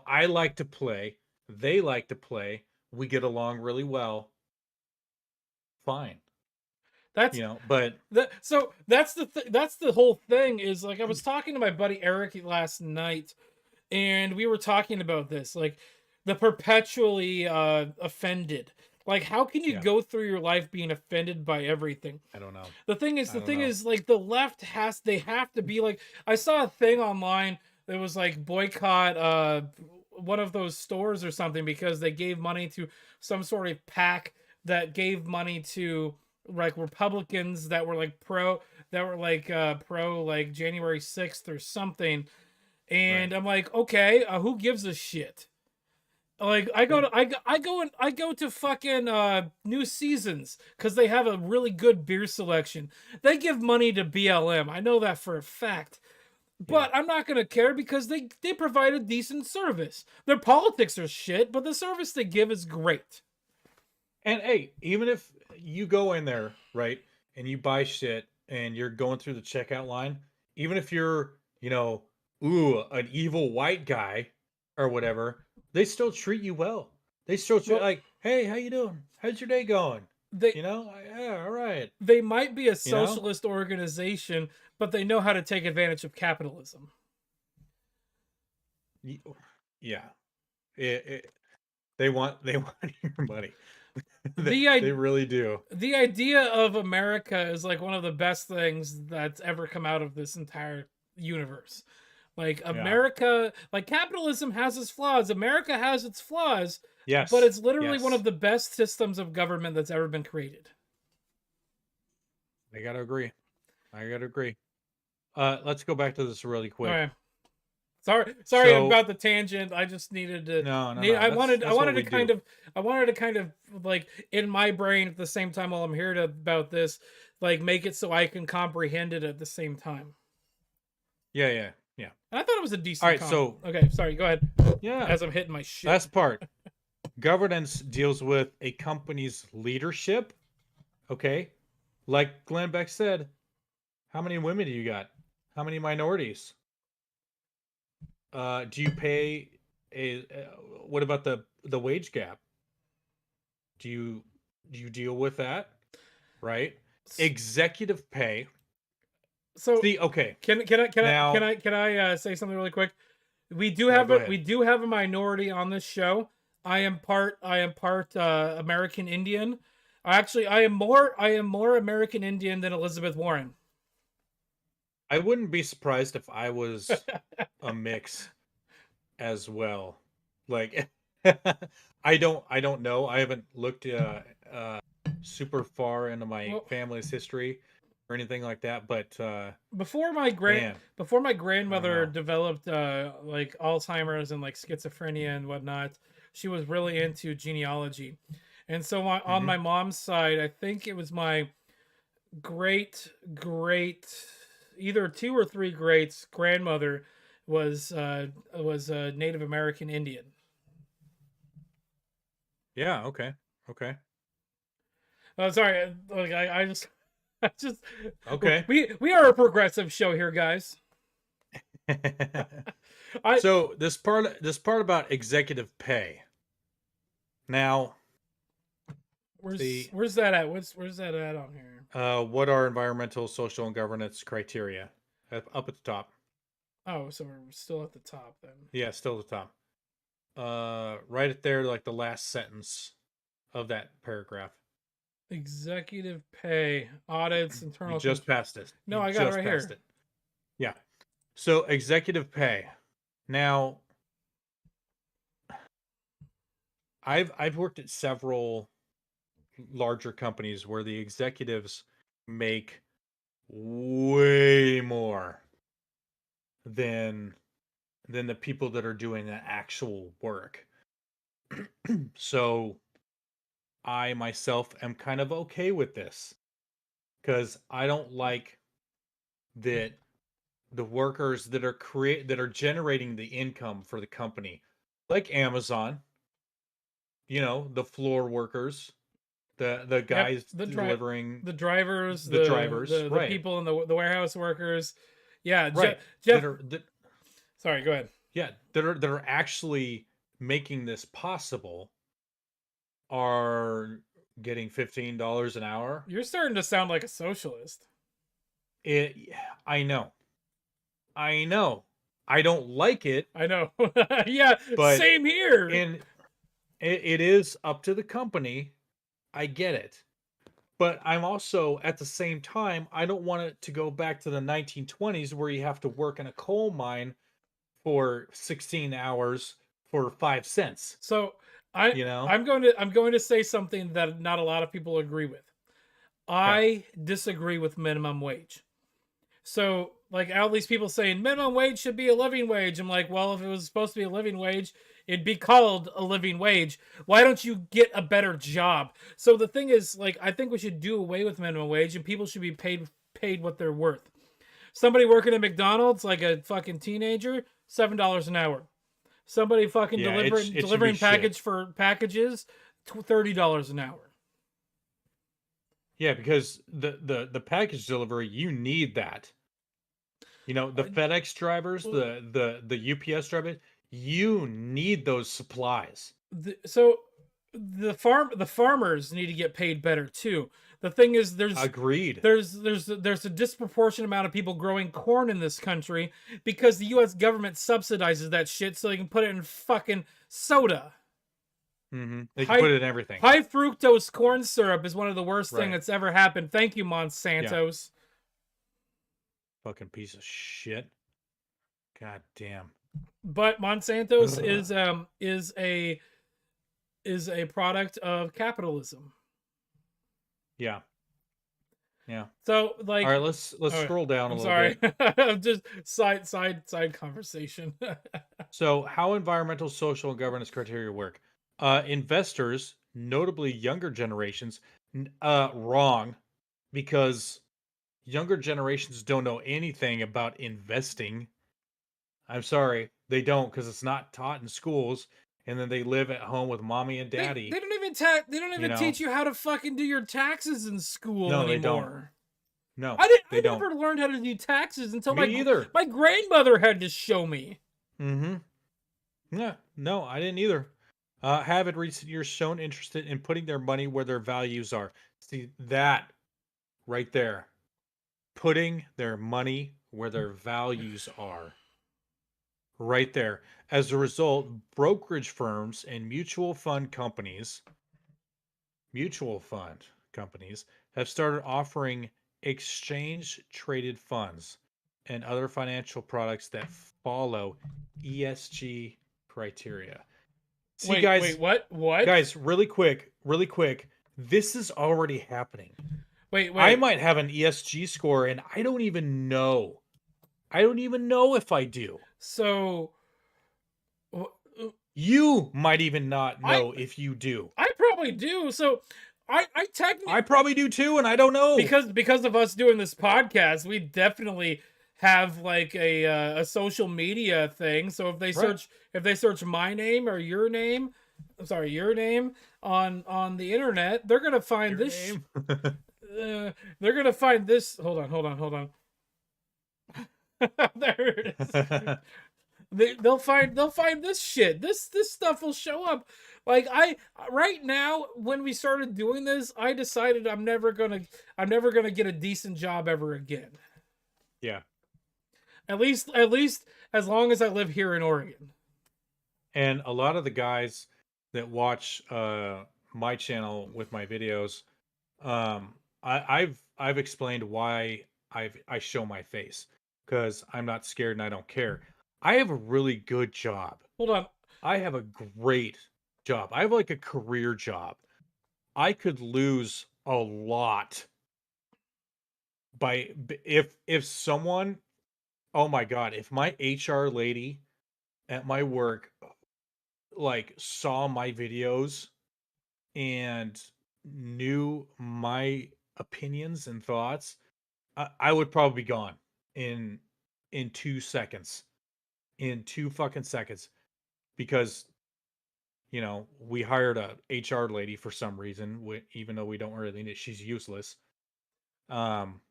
I like to play, they like to play, we get along really well, fine, That's but so that's that's the whole thing is like I was talking to my buddy Eric last night and we were talking about this, like the perpetually offended. Like how can you yeah, go through your life being offended by everything? I don't know. The thing is, I don't know. like the left they have to be like. I saw a thing online that was like boycott one of those stores or something because they gave money to some sort of PAC that gave money to like Republicans that were like pro like January 6th or something. Right. And I'm like, okay, who gives a shit? Like I go to fucking New Seasons because they have a really good beer selection. They give money to BLM. I know that for a fact. But I'm not gonna care because they provide a decent service. Their politics are shit, but the service they give is great. And hey, even if you go in there, right, and you buy shit and you're going through the checkout line, even if you're, an evil white guy or whatever, they still treat you well. They still treat Well, like, hey, how you doing? How's your day going? they Yeah, all right. they might be a You know? socialist organization, but they know how to take advantage of capitalism. Y- Yeah. They want your money. they, The they really do. the idea of America is like one of the best things that's ever come out of this entire universe. Like Yeah. America, like capitalism has its flaws. America has its flaws, but Yes. it's literally one Yes. of the best systems of government that's ever been created. I gotta agree. I gotta agree. Let's go back to this really quick. Okay. Sorry So about the tangent. I just needed to no, no, need no. I That's what wanted to we do. I wanted to kind of like in my brain at the same time while I'm here to about this, like make it so I can comprehend it at the same time. Yeah, yeah, yeah. And I thought it was a decent All right, so okay, sorry, go ahead. yeah, As I'm hitting my shit. last part. Governance deals with a company's leadership. Okay, like Glenn Beck said, how many women do you got? How many minorities? Do you pay a? What about the wage gap? Do you deal with that? Right. Executive pay. So See, okay. can Now, I say something really quick? We do yeah, have go a ahead. minority on this show. I am part American Indian. Actually, I am more American Indian than Elizabeth Warren. I wouldn't be surprised if I was a mix as well. Like I don't know. I haven't looked super far into my Well, family's history or anything like that, but before man, my I don't grandmother know. developed like Alzheimer's and like schizophrenia and whatnot, she was really into genealogy. And so on Hmm. my mom's side, I think it was my great either two or three greats grandmother was a Native American Indian. Yeah, okay. Okay. Oh, sorry, like I just I just Okay. we are a progressive show here, guys. I So this part about executive pay. Now, the where's that at? Where's that at on here? what are environmental, social, and governance criteria? Up at the top. Oh, so we're still at the top then. Yeah, still at the top. Right at there, like the last sentence of that paragraph. Executive pay, audits, You internal. just passed it. No, You I got it just right passed here. it. Yeah. So executive pay. Now, I've worked at several larger companies where the executives make way more than the people that are doing the actual work. So I myself am kind of okay with this because I don't like that the workers that are generating the income for the company, like Amazon, the floor workers, the Yep, guys delivering, the drivers, the drivers, the right, people in the warehouse workers. Yeah, right, Jeff. that are that Sorry, go ahead. yeah, that are actually making this possible are getting $15 an hour. You're starting to sound like a socialist. It, I know, I don't like it, I know. Yeah, but same here. in it is up to the company. I get it. But I'm also, at the same time, I don't want it to go back to the 1920s where you have to work in a coal mine for 16 hours for 5 cents, So you know? I'm going to say something that not a lot of people agree with. Okay. I disagree with minimum wage. So like all these people saying minimum wage should be a living wage. I'm like, well, if it was supposed to be a living wage, it'd be called a living wage. Why don't you get a better job? So the thing is, like, I think we should do away with minimum wage and people should be paid what they're worth. Somebody working at McDonald's, like a fucking teenager, $7 an hour. Somebody fucking Yeah, it should be delivering shit. packages, $30 an hour. Yeah, because the package delivery, you need that. The FedEx drivers, the UPS drivers, you need those supplies. So the farmers need to get paid better too. The thing is, Agreed. there's a disproportionate amount of people growing corn in this country because the U.S. government subsidizes that shit so they can put it in fucking soda. They can put it in everything. High fructose corn syrup is one of the worst thing Right. that's ever happened. Thank you, Monsanto's. Fucking piece of shit. God damn. But Monsanto's Ugh. is a product of capitalism. Yeah. Yeah. So like, All right, let's oh, scroll down a I'm little sorry. bit. Just side conversation. So, how environmental, social, and governance criteria work? Investors, notably younger generations, wrong, because younger generations don't know anything about investing. I'm sorry, they don't, because it's not taught in schools, and then they live at home with mommy and They daddy. don't even they don't You even know, teach you how to fucking do your taxes in school no, they don't. anymore. No, I they don't. never learned how to do taxes until Me either. my grandmother had to show me. Mm-hmm. Yeah, no, I didn't either. Have in recent years shown interested in putting their money where their values are. See that right there. Putting their money where their values are. Right there. As a result, brokerage firms and mutual fund companies have started offering exchange traded funds and other financial products that follow ESG criteria. See, Wait, what? guys, really quick, this is already happening. Wait. I might have an ESG score and I don't even know. I don't even know if I do. So You might even not know if you do. I probably do. So I technically I probably do too, and I don't know. because of us doing this podcast, we definitely have like a social media thing. So if they search my name or your name, your name on the internet, they're gonna find Your this. name? They're gonna find this. Hold on. There it is. They'll find this shit. This stuff will show up. Like right now, when we started doing this, I decided I'm never gonna get a decent job ever again. Yeah. At least as long as I live here in Oregon. And a lot of the guys that watch my channel with my videos, I've explained why I show my face, because I'm not scared and I don't care. I have a really good job. Hold on. I have a great job. I have like a career job. I could lose a lot if someone, oh my God, if my HR lady at my work like saw my videos and knew my opinions and thoughts, I would probably be gone in in 2 seconds. In 2 fucking seconds. Because, we hired a HR lady for some reason, even though we don't really need it. She's useless. Um,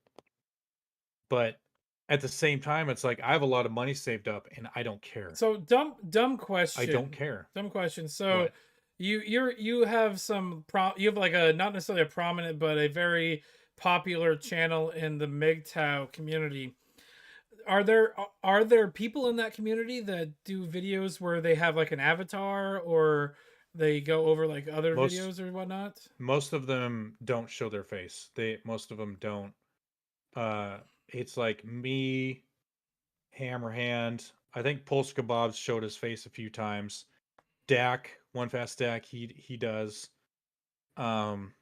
but at the same time, it's like I have a lot of money saved up and I don't care. So dumb I question. don't care. Dumb question. So What? you have you have like a, not necessarily a prominent, but a very popular channel in the MGTOW community. Are there people in that community that do videos where they have like an avatar, or they go over like other Most videos or whatnot? most of them don't show their face. Most of them don't. It's like me, Hammerhand. I think Pulse Kebabs showed his face a few times. Dak, One Fast Dak, he does. Um,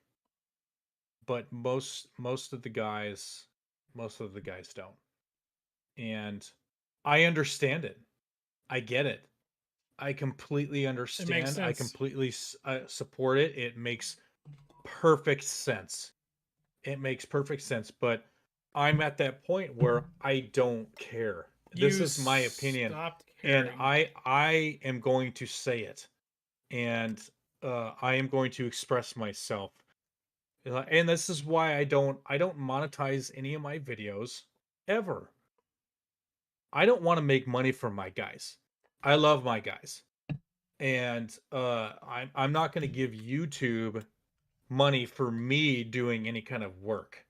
but most of the guys don't. And I understand it. I get it. I completely It makes understand. I sense. completely support it. It makes perfect sense. It makes perfect sense. But I'm at that point where I don't care. This You is my opinion, stopped and caring. I am going to say it, and I am going to express myself. And this is why I don't monetize any of my videos ever. I don't want to make money from my guys. I love my guys. And I'm not going to give YouTube money for me doing any kind of work.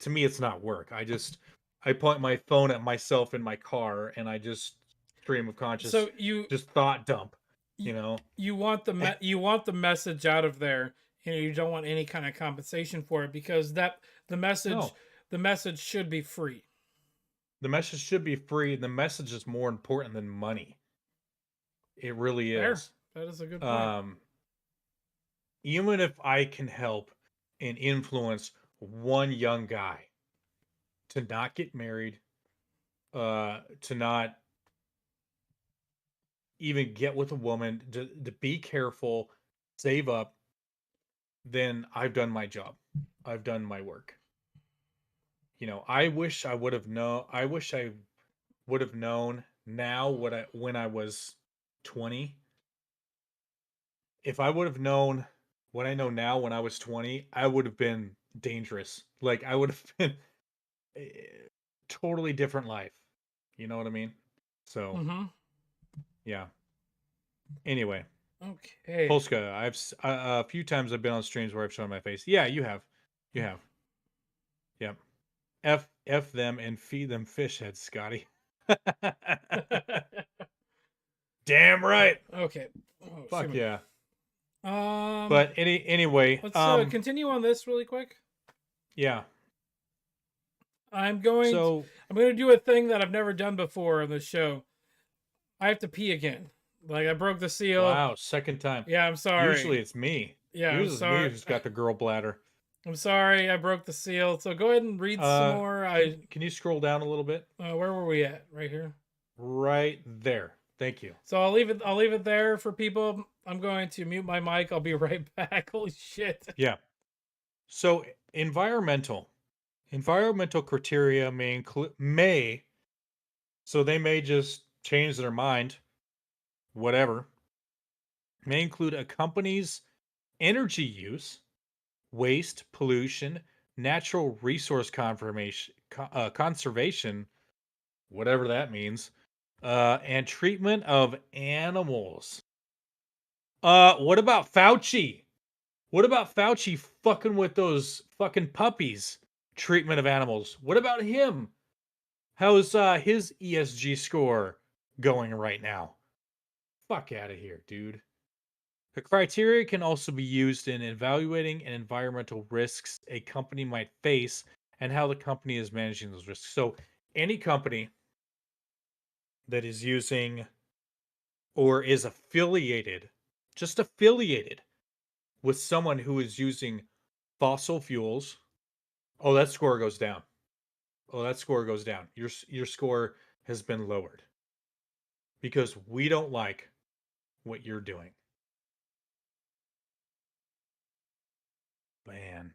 To me it's not work. I point my phone at myself in my car and I just stream of conscious, So you just thought dump, you you, know. you want you want the message out of there, and you don't want any kind of compensation for it, because the message No. the message should be free. The message should be free. The message is more important than money. It really Fair. is. That is a good point. Even if I can help and influence one young guy to not get married, to not even get with a woman, to be careful, save up, then I've done my job. I've done my work. I wish I would have known. I wish I would have known now when I was 20. If I would have known what I know now when I was 20, I would have been dangerous. Like I would have been a totally different life. You know what I mean? So, Mm-hmm. yeah. Anyway, Okay. Polska, a few times I've been on streams where I've shown my face. Yeah, you have. You have. Yep. F them and feed them fish heads, Scotty. Damn right. Okay. Oh, Fuck excuse me. yeah. Um, But anyway, let's continue on this really quick. yeah. I'm going So to do a thing that I've never done before on the show. I have to pee again. Like, I broke the seal. wow, second time. Yeah, I'm sorry. Usually it's me. Yeah, I'm Usually it's me sorry. who's got the girl bladder. I'm sorry, I broke the seal. So go ahead and read some more. Can you scroll down a little bit? Where were we at? Right here. Right there. Thank you. So I'll leave it there for people. I'm going to mute my mic. I'll be right back. Holy shit. Yeah. So environmental criteria so they may just change their mind, whatever, may include a company's energy use, waste, pollution, natural resource conservation, whatever that means, and treatment of animals. What about Fauci? What about Fauci fucking with those fucking puppies? Treatment of animals. What about him? How's his ESG score going right now? Fuck out of here, dude. The criteria can also be used in evaluating an environmental risks a company might face and how the company is managing those risks. So, any company that is using or is affiliated, just affiliated with someone who is using fossil fuels, oh, that score goes down. Oh, that score goes down. Your score has been lowered because we don't like what you're doing. Man.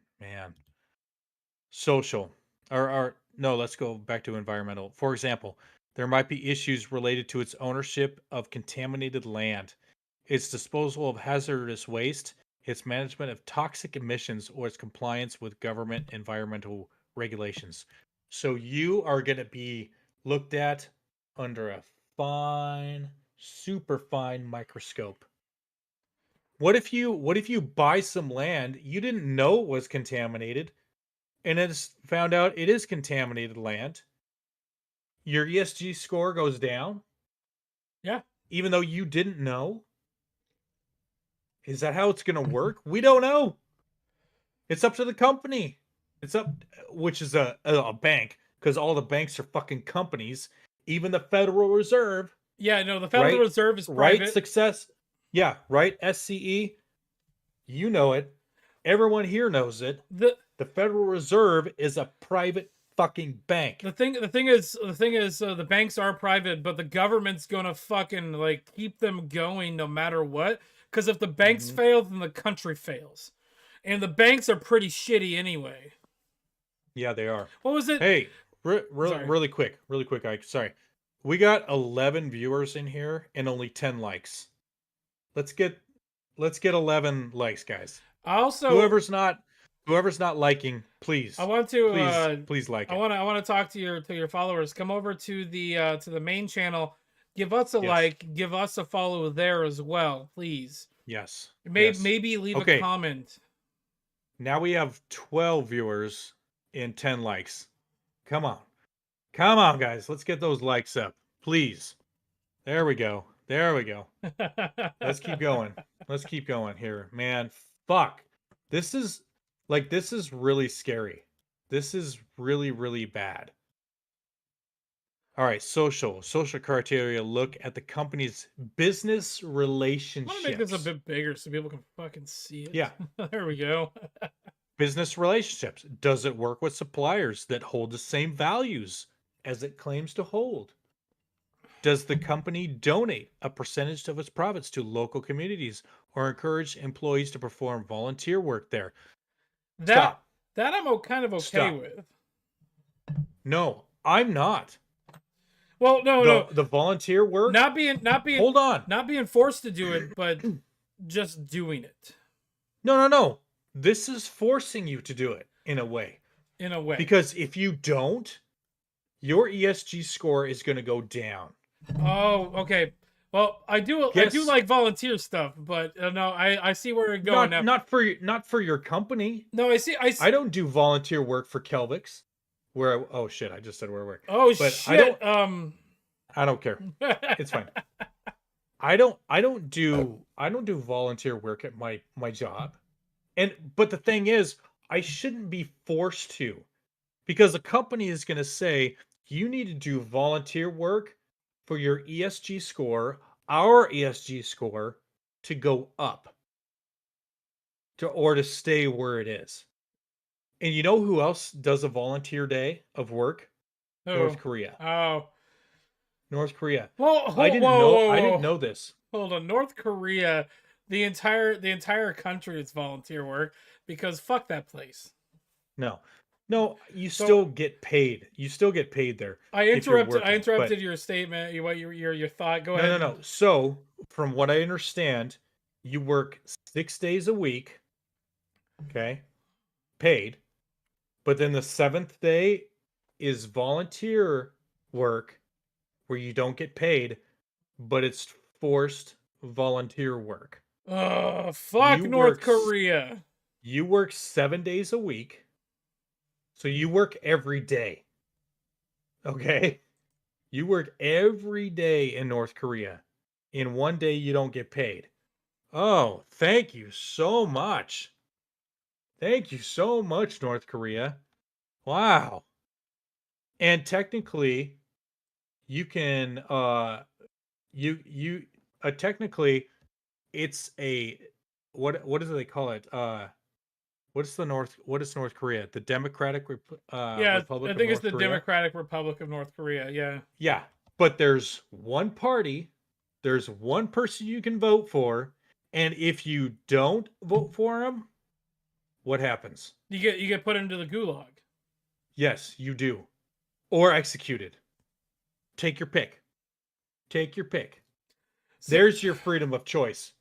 Social. Or no, let's go back to environmental. For example, there might be issues related to its ownership of contaminated land, its disposal of hazardous waste, its management of toxic emissions, or its compliance with government environmental regulations. So you are going to be looked at under a fine, super fine microscope. What if you buy some land you didn't know was contaminated, and it's found out it is contaminated land? Your ESG score goes down, Yeah. even though you didn't know. Is that how it's going to work? We don't know. It's up to the company. It's up, which is a bank, because all the banks are fucking companies. Even the Federal Reserve, Yeah, no, the Federal right? Reserve is Right? private. Success. Yeah, right. SCE. You know it. Everyone here knows it. The The Federal Reserve is a private fucking bank. the thing is the banks are private, but the government's gonna fucking like keep them going no matter what. Because if the banks Mhm. fail, then the country fails, and the banks are pretty shitty anyway. Yeah, they are. What was it? Hey, Sorry. really quick, Ike. Sorry, we got 11 viewers in here and only 10 likes. Let's get 11 likes, guys. I also Whoever's not liking, please, I want to please like I it. want to talk to your followers. Come over to the main channel. Give us a Yes. like. Give us a follow there as well, please. Yes. Maybe yes. maybe leave Okay. a comment. Now we have 12 viewers and 10 likes. Come on, guys. Let's get those likes up, please. There we go. Let's keep going. Let's keep going here, man. Fuck. This is really scary. This is really, really bad. All right, social criteria look at the company's business I relationships. want to make this a bit bigger so people can fucking see it. Yeah. There we go. Business relationships. Does it work with suppliers that hold the same values as it claims to hold? Does the company donate a percentage of its profits to local communities or encourage employees to perform volunteer work there? That Stop. that I'm kind of okay Stop. with. No, I'm not. Well, no. The volunteer work. Not being Hold on. not being forced to do it, but just doing it No. This is forcing you to do it in a way. in a way. Because if you don't, your ESG score is going to go down. Oh, okay. Well, I do Yes. like volunteer stuff, but no, I see where you're going now. Not for your company. No, I see. I don't do volunteer work for Kelvix. Oh shit! I just said where I work. Oh But shit. I don't care. It's fine. I don't do volunteer work at my job. But the thing is, I shouldn't be forced to, because the company is going to say you need to do volunteer work for your ESG score, our ESG score, to go up, or to stay where it is. And you know who else does a volunteer day of work? Who? North Korea. Oh. North Korea. Well, I didn't know this. Hold on, North Korea, the entire country is volunteer work because fuck that place. No, you So- still get paid. You still get paid there. I if you're interrupted. I working, interrupted but- your statement. Your thought. Go ahead. No. So, from what I understand, you work 6 days a week. Okay, paid, but then the 7th day is volunteer work, where you don't get paid, but it's forced volunteer work. Fuck You North work Korea. You work 7 days a week. So you work every day. Okay? You work every day in North Korea. In one day, you don't get paid. Oh, thank you so much. Thank you so much, North Korea. Wow. And technically, you can, technically, it's a, what do they call it? What is North Korea? The Democratic Yeah, Republic I think of it's the North Korea? Democratic Republic of North Korea. Yeah. Yeah, but there's one party, there's one person you can vote for, and if you don't vote for him, what happens? You get put into the gulag. Yes, you do. or executed. Take your pick. Take your pick. So- There's your freedom of choice.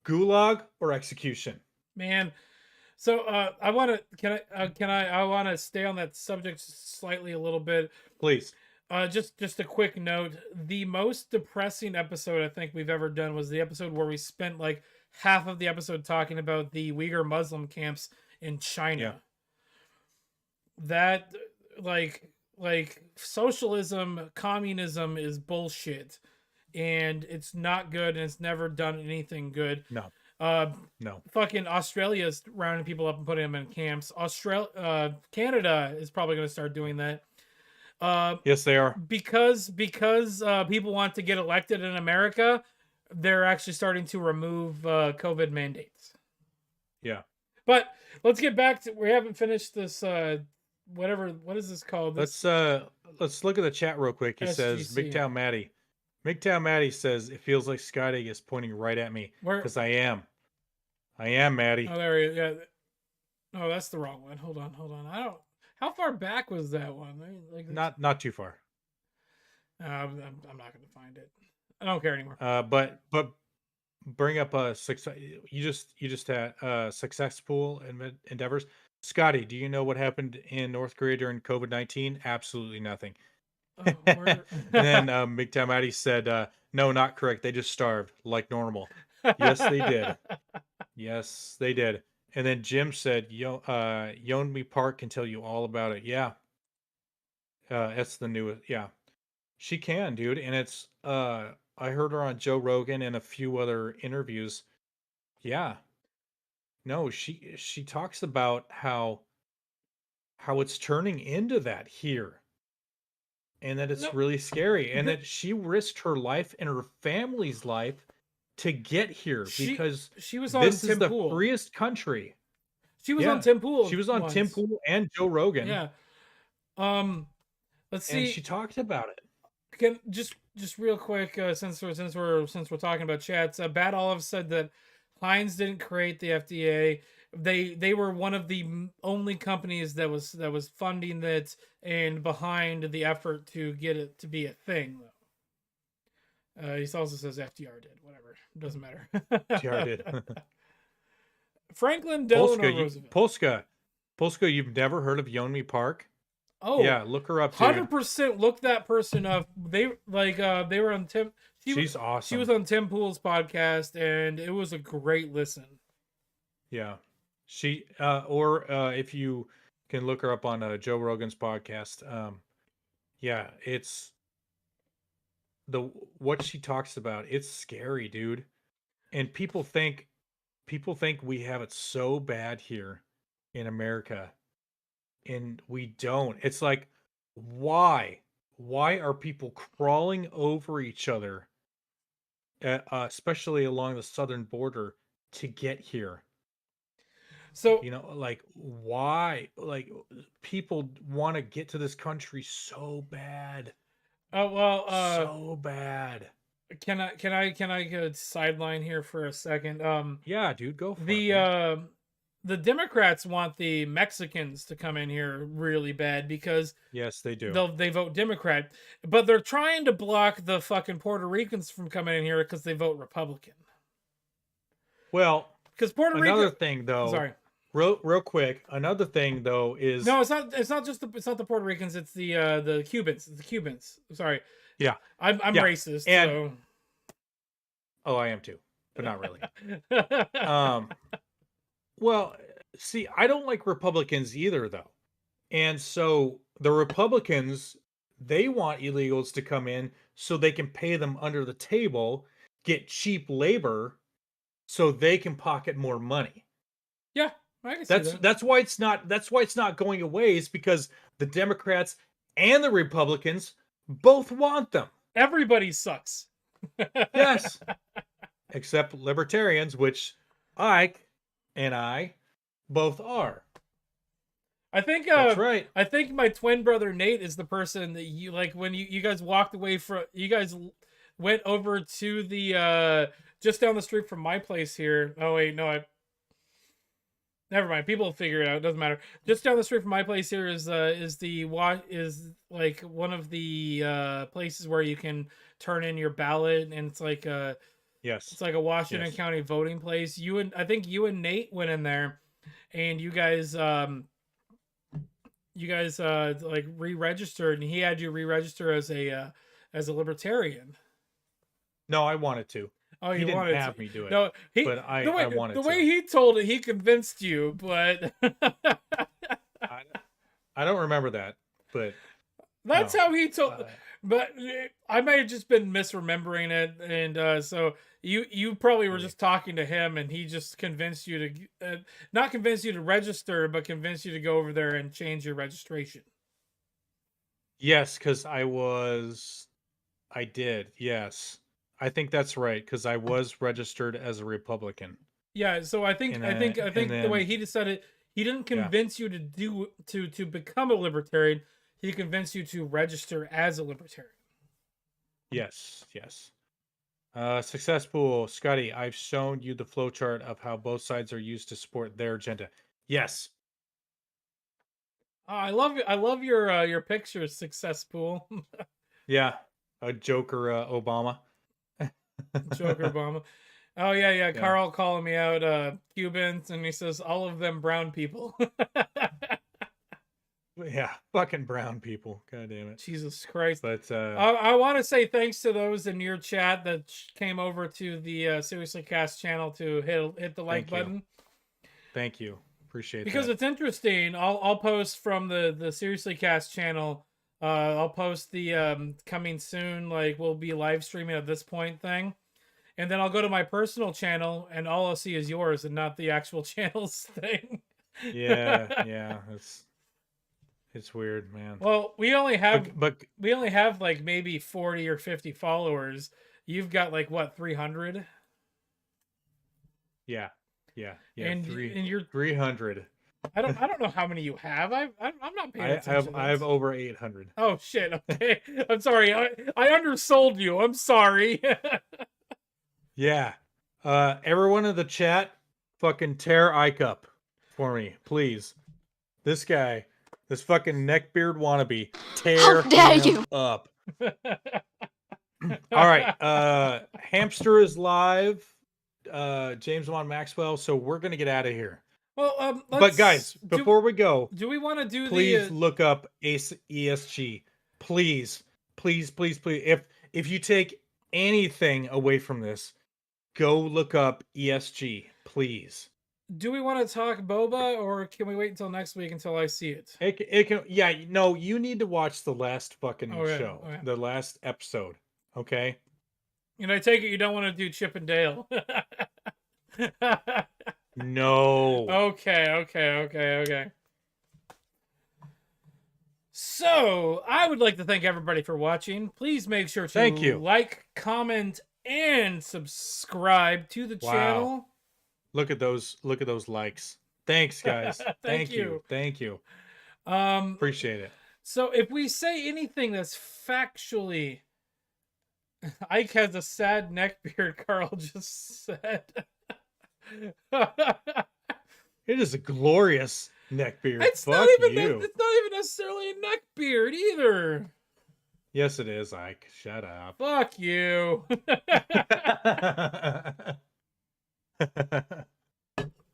Gulag or execution. Man, so I want to I want to stay on that subject slightly a little bit. Please. Just a quick note. The most depressing episode I think we've ever done was the episode where we spent like half of the episode talking about the Uyghur Muslim camps in China. Yeah. That like socialism, communism is bullshit, and it's not good, and it's never done anything good. No. No. Fucking Australia's rounding people up and putting them in camps. Canada is probably going to start doing that. Yes, they are. Because people want to get elected in America, they're actually starting to remove COVID mandates. Yeah. But let's get back to, we haven't finished this what is this called? This, Let's look at the chat real quick. He says SGC. MGTOW Maddie. MGTOW Maddie says it feels like Scotty is pointing right at me where, because I am. I am, Maddie. oh, there he is. Yeah. Oh, that's the wrong one. Hold on. I don't. How far back was that one? Like Not too far. I'm not going to find it. I don't care anymore. But bring up success. You just had successful endeavors. Scotty, do you know what happened in North Korea during COVID-19? Absolutely nothing. Oh, And then MGTOW Maddie said, no, not correct. They just starved like normal. Yes, they did. Yes, they did. And then Jim said, Yeonmi Park can tell you all about it. Yeah. That's the newest. Yeah. She can, dude. And it's, I heard her on Joe Rogan and a few other interviews. Yeah. No, she talks about how it's turning into that here. And that it's No. really scary. And that she risked her life and her family's life to get here because she was on this Tim is the Pool. freest country. She was Yeah. on Tim Pool. She was on Tim once. Pool and Joe Rogan. Yeah. Let's And see. she talked about it. Can just real quick, since we're talking about chats, Bad Olive said that Heinz didn't create the FDA. They were one of the only companies that was funding that and behind the effort to get it to be a thing. He also says FDR did. Whatever, it doesn't matter. FDR did. Franklin Delano Polska, Roosevelt. Polska, you've never heard of Yeonmi Park? Oh Yeah, look her up, dude. 100% look that person up. They were on Tim. She's awesome. She was on Tim Pool's podcast, and it was a great listen. Yeah. She or if you can look her up on Joe Rogan's podcast. Yeah, it's what she talks about. It's scary, dude. And people think we have it so bad here in America, and we don't. It's like, why are people crawling over each other, especially along the southern border, to get here? So You know, like, why? Like, people want to get to this country so bad, so bad. can I get a sideline here for a second? Yeah, dude, go for it. Man. The Democrats want the Mexicans to come in here really bad because Yes, they do. they vote Democrat, but they're trying to block the fucking Puerto Ricans from coming in here because they vote Republican. Well, Because Puerto another Rico, thing though, sorry, real quick. Another thing though is no, it's not just it's not the Puerto Ricans, it's the Cubans. It's the Cubans. Sorry. Yeah. I'm Yeah. racist. And- oh, I am too, but not really. So. Well, see, I don't like Republicans either, though. And so the Republicans, they want illegals to come in so they can pay them under the table, get cheap labor, so they can pocket more money. Yeah, I can see that. That's why it's not going away, is because the Democrats and the Republicans both want them. Everybody sucks. Yes. Except libertarians, which Ike and I both are. I think That's right. I think my twin brother Nate is the person that you like when you guys walked away from, you guys went over to the just down the street from my place here. Oh wait, no, Never mind. People will figure it out. It doesn't matter. Just down the street from my place here is like one of the places where you can turn in your ballot, and it's like a Yes. Washington Yes. County voting place. I think you and Nate went in there, and you guys like re-registered, and he had you re-register as a libertarian. No, I wanted to. Oh, He you didn't wanted have to. me do it. No, but I wanted the to. way he told it, he convinced you, but I don't remember that, but that's no. how he told. But I may have just been misremembering it, and so you probably were Maybe. just talking to him, and he just convinced you to not convince you to register, but convinced you to go over there and change your registration. Yes, because I did. Yes, I think that's right because I was registered as a Republican. Yeah, so I think And I think then- the and way then- he decided, he didn't Yeah. convince you to become a libertarian. He convinced you to register as a libertarian. Yes, yes. Success pool, Scotty. I've shown you the flowchart of how both sides are used to support their agenda. Yes. Oh, I love your pictures, Success Pool. Yeah. A Joker Obama. Joker Obama. Oh yeah. Carl calling me out Cubans, and he says all of them brown people. Yeah, fucking brown people. God damn it. Jesus Christ. But I want to say thanks to those in your chat that came over to the Seriously Cast channel to hit the like Thank you. button. thank you. Appreciate Because that. it's interesting. I'll post from the Seriously Cast channel. I'll post the coming soon, like we'll be live streaming at this point thing. And then I'll go to my personal channel, and all I'll see is yours and not the actual channel's thing. Yeah. It's weird, man. Well, we only have But like maybe 40 or 50 followers. You've got like what, 300? yeah. And you're 300. I don't know how many you have. I'm not paying attention. I have over 800. Oh shit. Okay. I'm sorry. I undersold you. I'm sorry. Yeah. Everyone in the chat, fucking tear Ike up for me, please. This guy, this fucking neckbeard wannabe, tear him up. All right. Hamster is live. James Wan Maxwell. So we're gonna get out of here. Well, But guys, before we go, do we want to do please look up ESG. Please. If you take anything away from this, go look up ESG, please. do we want to talk boba, or can we wait until next week until I see it? It can, yeah, no, you need to watch the last fucking Okay, show, okay. the last episode, okay? And I take it you don't want to do Chip and Dale. No. Okay. So, I would like to thank everybody for watching. Please make sure to Thank you. like, comment, and subscribe to the Wow. channel. Look at those likes. Thanks, guys. Thank you. Thank you. Um, Appreciate it. So if we say anything that's factually, Ike has a sad neckbeard, Carl just said. It is a glorious neckbeard. It's Fuck not even you. it's not even necessarily a neckbeard either. Yes, it is, Ike. Shut up. Fuck you.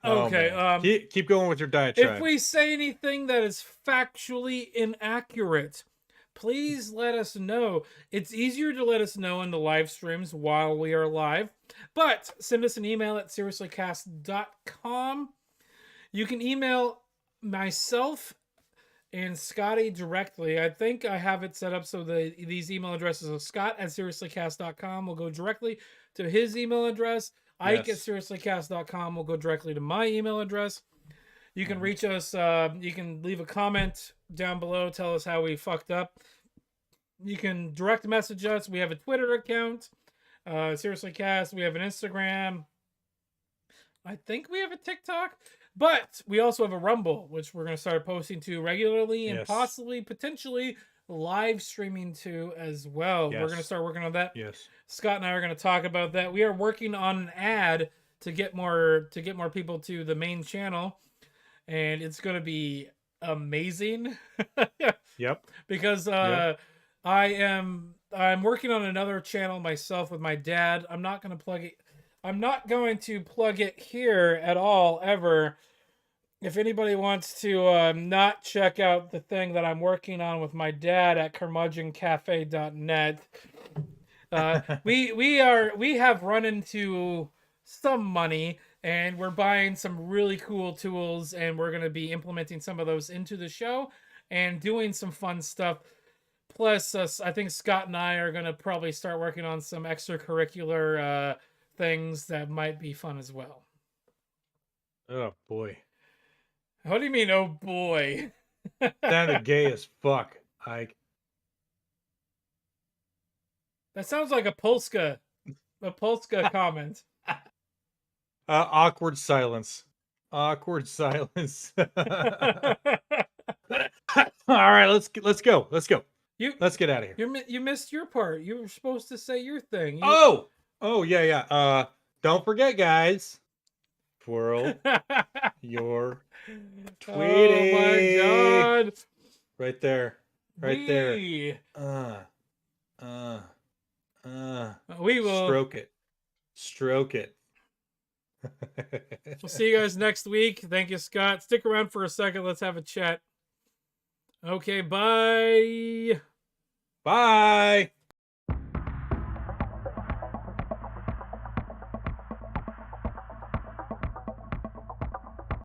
Oh, Okay, man. Keep going with your diatribe. If we say anything that is factually inaccurate, please let us know. It's easier to let us know in the live streams while we are live, but send us an email at seriouslycast.com. You can email myself and Scotty directly. I think I have it set up so these email addresses are Scott at seriouslycast.com will go directly to his email address. Ike at seriouslycast.com will go directly to my email address. You can reach us. You can leave a comment down below. Tell us how we fucked up. You can direct message us. We have a Twitter account, SeriouslyCast. We have an Instagram. I think we have a TikTok. But we also have a Rumble, which we're going to start posting to regularly and possibly, potentially, live streaming to as well. We're going to start working on that. Yes. Scott and I are going to talk about that. We are working on an ad to get more people to the main channel. and it's going to be amazing. Yep. Because Yep. I'm working on another channel myself with my dad. I'm not going to plug it here at all ever. If anybody wants to not check out the thing that I'm working on with my dad at curmudgeoncafe.net, we have run into some money, and we're buying some really cool tools, and we're going to be implementing some of those into the show and doing some fun stuff. Plus, I think Scott and I are going to probably start working on some extracurricular things that might be fun as well. Oh boy, What do you mean, oh boy? sounded gay as fuck. Like, That sounds like a Polska comment. awkward silence. Awkward silence. All right, let's go. Let's go. Let's get out of here. You missed your part. You were supposed to say your thing. Oh yeah. Don't forget, guys. Twirl your Tweety. Oh my god. Right there. Right there. We will Stroke it. We'll see you guys next week. Thank you, Scott. Stick around for a second. Let's have a chat. Okay, bye. Bye.